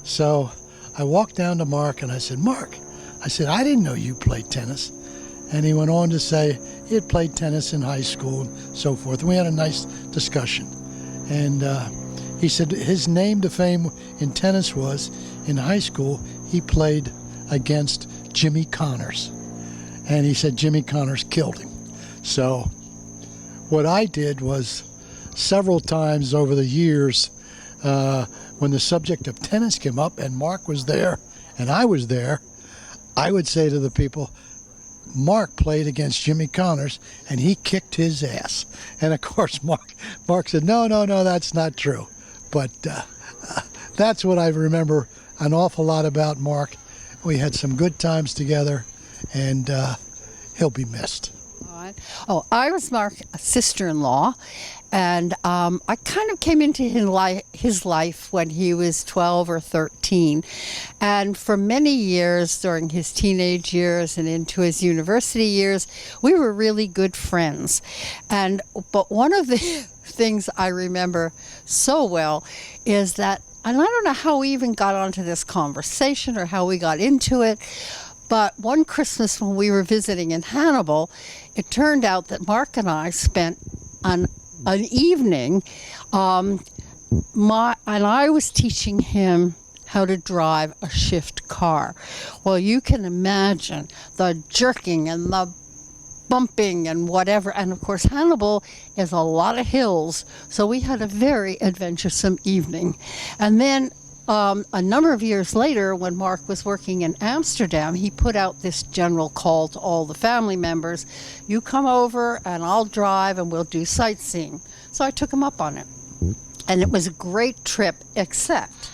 So I walked down to Mark and I said, Mark, I said, I didn't know you played tennis. And he went on to say he had played tennis in high school and so forth. And we had a nice discussion. And he said his name to fame in tennis was, in high school, he played against Jimmy Connors. And he said Jimmy Connors killed him. So what I did was several times over the years, when the subject of tennis came up and Mark was there and I was there, I would say to the people, Mark played against Jimmy Connors and he kicked his ass. And of course, Mark said, no, that's not true. But that's what I remember an awful lot about Mark. We had some good times together, and he'll be missed. Oh, I was Mark's sister-in-law, and I kind of came into his life when he was 12 or 13. And for many years during his teenage years and into his university years, we were really good friends. But one of the things I remember so well is that, and I don't know how we even got onto this conversation or how we got into it, but one Christmas when we were visiting in Hannibal, it turned out that Mark and I spent an evening, and I was teaching him how to drive a shift car. Well, you can imagine the jerking and the bumping and whatever. And of course, Hannibal is a lot of hills, so we had a very adventuresome evening. And then a number of years later, when Mark was working in Amsterdam, he put out this general call to all the family members, you come over and I'll drive and we'll do sightseeing. So I took him up on it. And it was a great trip, except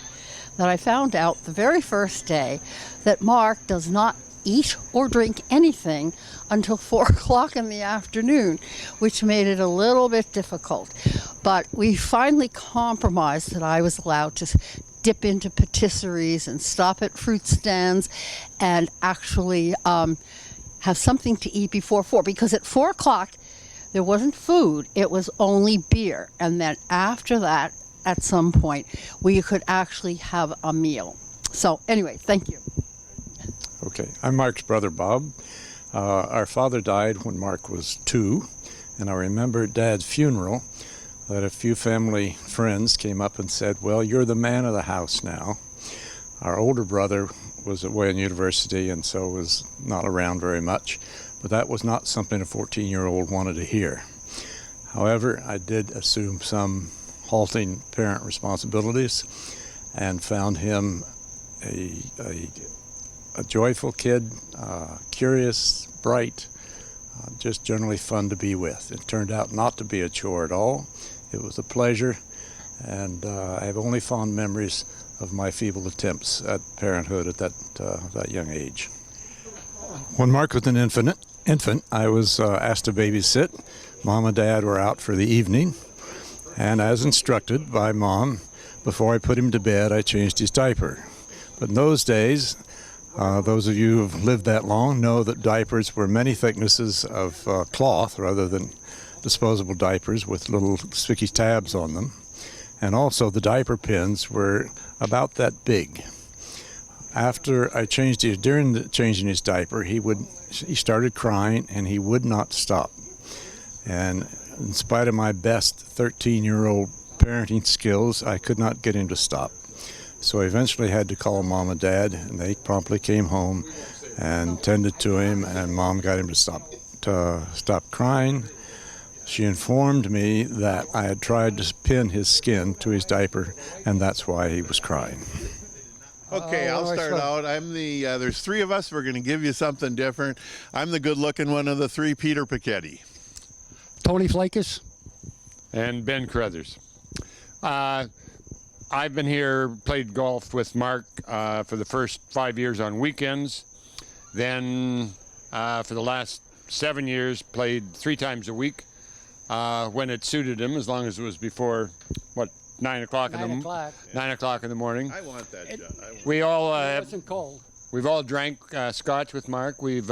that I found out the very first day that Mark does not eat or drink anything until 4 o'clock in the afternoon, which made it a little bit difficult. But we finally compromised that I was allowed to dip into patisseries and stop at fruit stands and actually have something to eat before 4, because at 4 o'clock there wasn't food, it was only beer. And then after that, at some point, we could actually have a meal. So anyway, thank you. Okay, I'm Mark's brother, Bob. Our father died when Mark was 2, and I remember at Dad's funeral that a few family friends came up and said, well, you're the man of the house now. Our older brother was away in university and so was not around very much, but that was not something a 14-year-old wanted to hear. However, I did assume some halting parent responsibilities and found him a joyful kid, curious, bright, just generally fun to be with. It turned out not to be a chore at all. It was a pleasure, and I have only fond memories of my feeble attempts at parenthood at that young age. When Mark was an infant, I was asked to babysit. Mom and Dad were out for the evening, and as instructed by Mom, before I put him to bed, I changed his diaper. But in those days, those of you who have lived that long know that diapers were many thicknesses of cloth rather than disposable diapers with little sticky tabs on them. And also the diaper pins were about that big. After I changed his, during changing his diaper, he started crying and he would not stop. And in spite of my best 13-year-old parenting skills, I could not get him to stop. So I eventually had to call Mom and Dad, and they promptly came home and tended to him, and Mom got him to stop crying. She informed me that I had tried to pin his skin to his diaper, and that's why he was crying. Okay, I'll start out. I'm there's 3 of us. We're going to give you something different. I'm the good-looking one of the 3, Peter Piketty. Tony Flakus. And Ben Crothers. I've been here, played golf with Mark for the first 5 years on weekends. Then for the last 7 years, played 3 times a week when it suited him, as long as it was before, 9 o'clock in the morning. I want that job. We all It wasn't cold. We've all drank scotch with Mark. We've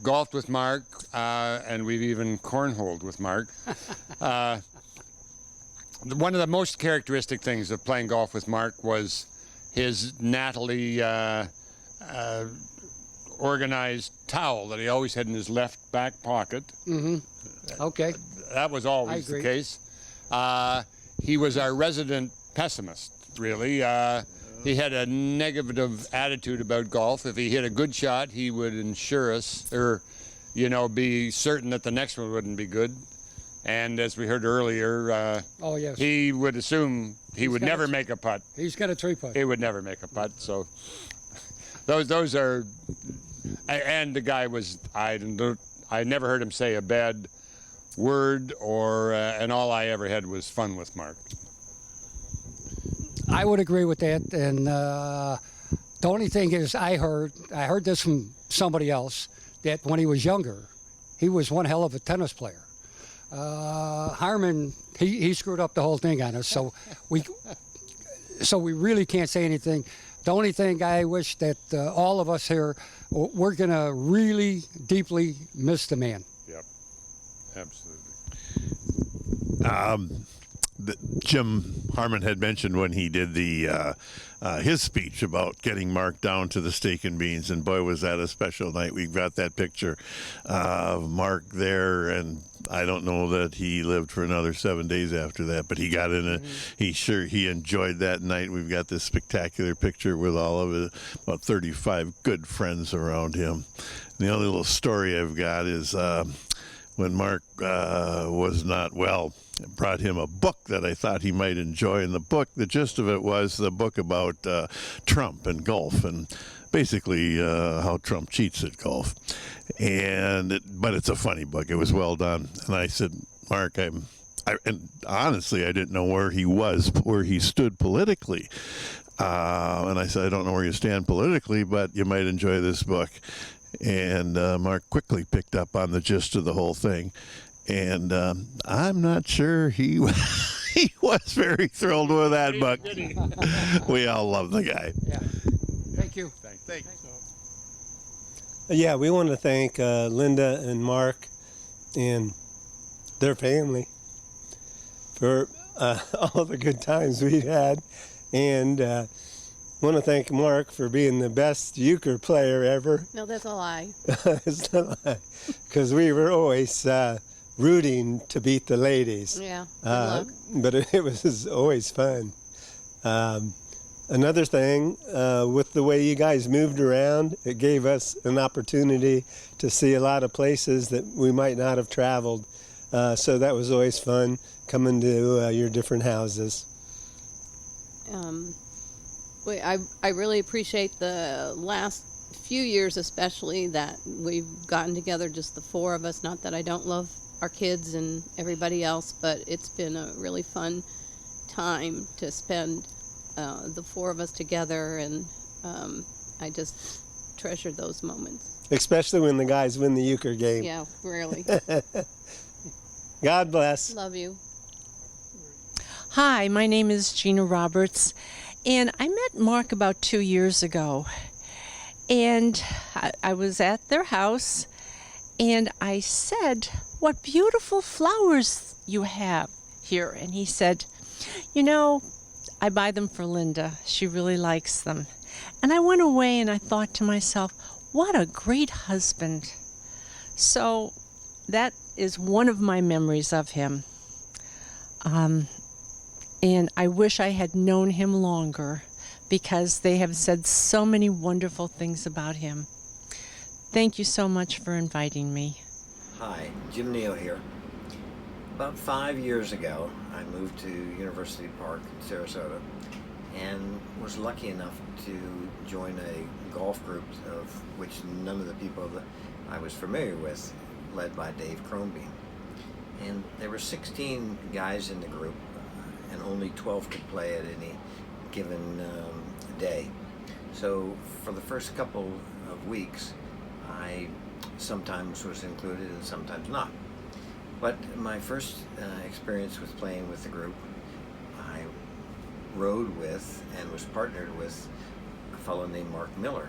golfed with Mark, and we've even cornholed with Mark. One of the most characteristic things of playing golf with Mark was his Natalie organized towel that he always had in his left back pocket. Mm-hmm. Okay. That was always the case. He was our resident pessimist, really. He had a negative attitude about golf. If he hit a good shot, he would ensure us, or, be certain that the next one wouldn't be good. And as we heard earlier, he would assume he would never make a putt. He's got a 3-putt. He would never make a putt. So those are, and the guy was, I never heard him say a bad word, and all I ever had was fun with Mark. I would agree with that, and the only thing is I heard this from somebody else, that when he was younger, he was one hell of a tennis player. Harmon, he screwed up the whole thing on us, so we really can't say anything. The only thing I wish that all of us here, we're going to really deeply miss the man. Yep, absolutely. Jim Harmon had mentioned when he did his speech about getting Mark down to the steak and beans, and boy, was that a special night. We've got that picture of Mark there, and I don't know that he lived for another 7 days after that, but he got in it. He enjoyed that night. We've got this spectacular picture with all of it, about 35 good friends around him. And the only little story I've got is when Mark was not well, I brought him a book that I thought he might enjoy. And the gist of it was the book about Trump and golf, and basically how Trump cheats at golf. But it's a funny book. It was well done. And I said, Mark, and honestly, I didn't know where he stood politically. And I said, I don't know where you stand politically, but you might enjoy this book. And Mark quickly picked up on the gist of the whole thing. And I'm not sure he was very thrilled with that book. We all love the guy. Yeah. Thank you. Thanks. Yeah, we want to thank Linda and Mark and their family for all the good times we've had. And want to thank Mark for being the best euchre player ever. No, that's a lie. It's not a lie. Because we were always rooting to beat the ladies. Yeah, good luck. But it was always fun. Another thing, with the way you guys moved around, it gave us an opportunity to see a lot of places that we might not have traveled. So that was always fun, coming to your different houses. I really appreciate the last few years especially that we've gotten together, just the four of us. Not that I don't love our kids and everybody else, but it's been a really fun time to spend the four of us together, and I just treasure those moments. Especially when the guys win the euchre game. Yeah, really. God bless. Love you. Hi, my name is Gina Roberts, and I met Mark about 2 years ago. And I was at their house, and I said, "What beautiful flowers you have here." And he said, "You know, I buy them for Linda. She really likes them." And I went away and I thought to myself, what a great husband. So that is one of my memories of him. And I wish I had known him longer, because they have said so many wonderful things about him. Thank you so much for inviting me. Hi, Jim Neal here. About 5 years ago, I moved to University Park in Sarasota and was lucky enough to join a golf group of which none of the people that I was familiar with, led by Dave Crombie. And there were 16 guys in the group, and only 12 could play at any given day. So for the first couple of weeks, I sometimes was included and sometimes not. But my first experience with playing with the group, I rode with and was partnered with a fellow named Mark Miller.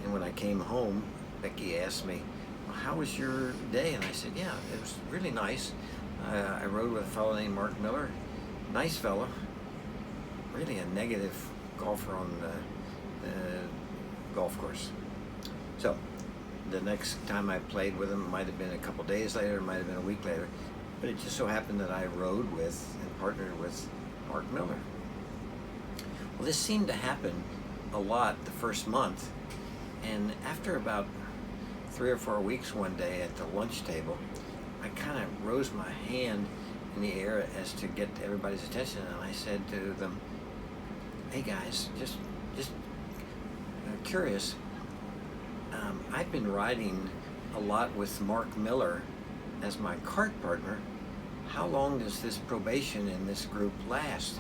And when I came home, Becky asked me, well, how was your day? And I said, yeah, it was really nice. I rode with a fellow named Mark Miller, nice fellow, really a negative golfer on the golf course. So the next time I played with him might have been a couple days later, it might have been a week later, but it just so happened that I rode with and partnered with Mark Miller. Well, this seemed to happen a lot the first month, and after about 3 or 4 weeks one day at the lunch table, I kind of rose my hand in the air as to get everybody's attention, and I said to them, hey guys, just curious, I've been riding a lot with Mark Miller as my kart partner. How long does this probation in this group last?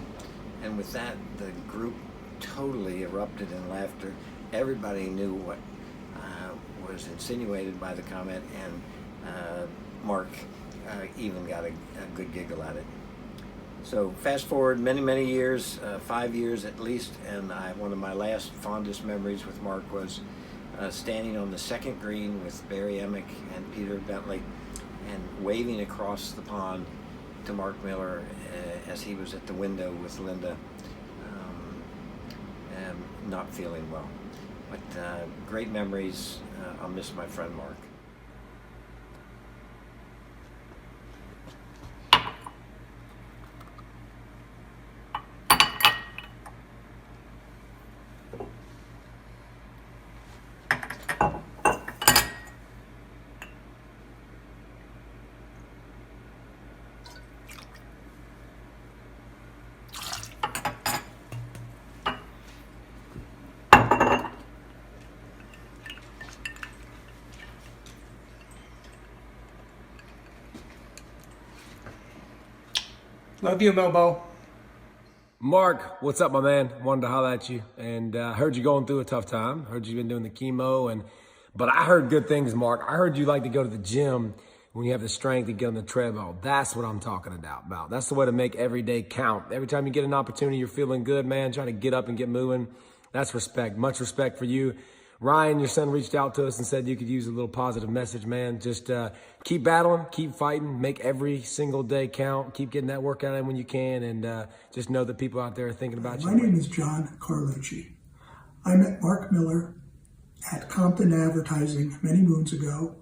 And with that, the group totally erupted in laughter. Everybody knew what was insinuated by the comment, and Mark even got a good giggle at it. So fast forward many years, 5 years at least, and one of my last fondest memories with Mark was standing on the second green with Barry Emick and Peter Bentley and waving across the pond to Mark Miller as he was at the window with Linda, and not feeling well. But great memories. I'll miss my friend Mark. Love you, Milbo. Mark, what's up, my man? Wanted to holler at you, and heard you going through a tough time. Heard you've been doing the chemo, but I heard good things, Mark. I heard you like to go to the gym when you have the strength to get on the treadmill. That's what I'm talking about. That's the way to make every day count. Every time you get an opportunity, you're feeling good, man. Trying to get up and get moving. That's respect. Much respect for you. Ryan, your son, reached out to us and said you could use a little positive message, man. Just keep battling, keep fighting, make every single day count, keep getting that workout in when you can, and just know that people out there are thinking about you. My name is John Carlucci. I met Mark Miller at Compton Advertising many moons ago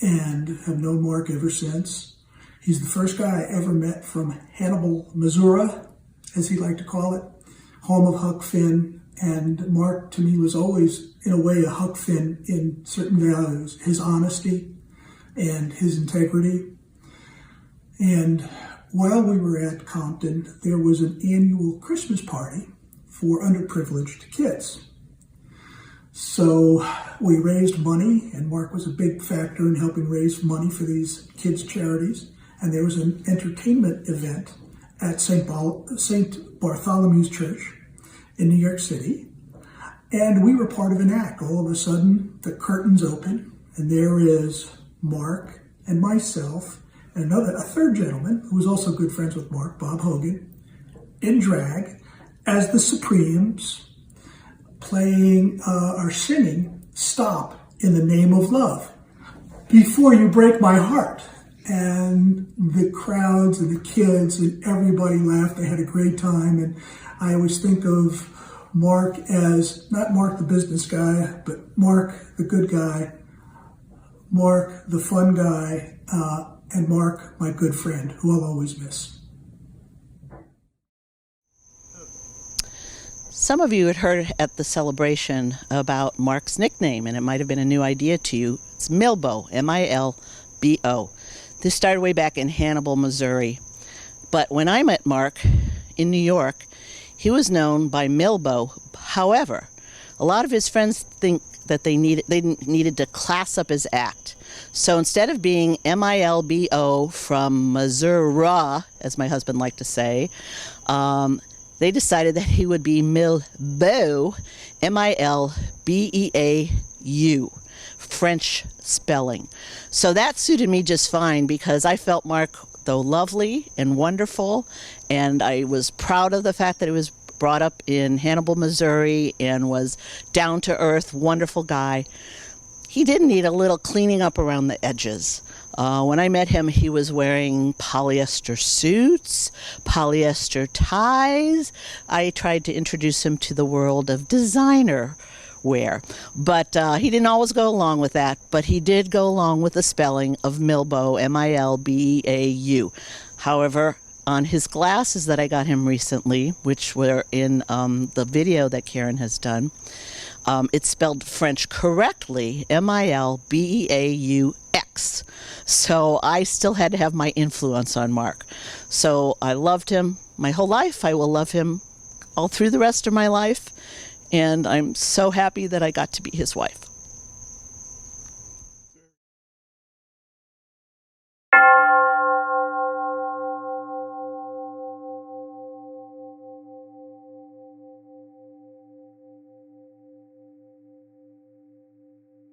and have known Mark ever since. He's the first guy I ever met from Hannibal, Missouri, as he liked to call it, home of Huck Finn. And Mark, to me, was always, in a way, a Huck Finn in certain values, his honesty and his integrity. And while we were at Compton, there was an annual Christmas party for underprivileged kids. So we raised money, and Mark was a big factor in helping raise money for these kids' charities. And there was an entertainment event at St. Bartholomew's Church in New York City, and we were part of an act. All of a sudden, the curtains open, and there is Mark and myself and a third gentleman who was also good friends with Mark, Bob Hogan, in drag as the Supremes, playing or singing "Stop in the Name of Love," Before You Break My Heart. And the crowds and the kids and everybody laughed. They had a great time. And I always think of Mark as not Mark the business guy, but Mark the good guy, Mark the fun guy, and Mark my good friend, who I'll always miss. Some of you had heard at the celebration about Mark's nickname, and it might have been a new idea to you. It's Milbo, M-I-L-B-O. This started way back in Hannibal, Missouri. But when I met Mark in New York, he was known by Milbo. However, a lot of his friends think that they needed to class up his act. So instead of being Milbo from Missouri, as my husband liked to say, they decided that he would be Milbeau, Milbeau, French spelling. So that suited me just fine because I felt Mark, though lovely and wonderful, and I was proud of the fact that he was brought up in Hannibal, Missouri, and was down to earth, wonderful guy. He did need a little cleaning up around the edges. When I met him, he was wearing polyester suits, polyester ties. I tried to introduce him to the world of designer wear, but he didn't always go along with that, but he did go along with the spelling of Milbeau, Milbeau. However, on his glasses that I got him recently, which were in the video that Karen has done, it's spelled French correctly, Milbeaux. So I still had to have my influence on Mark. So I loved him my whole life. I will love him all through the rest of my life. And I'm so happy that I got to be his wife.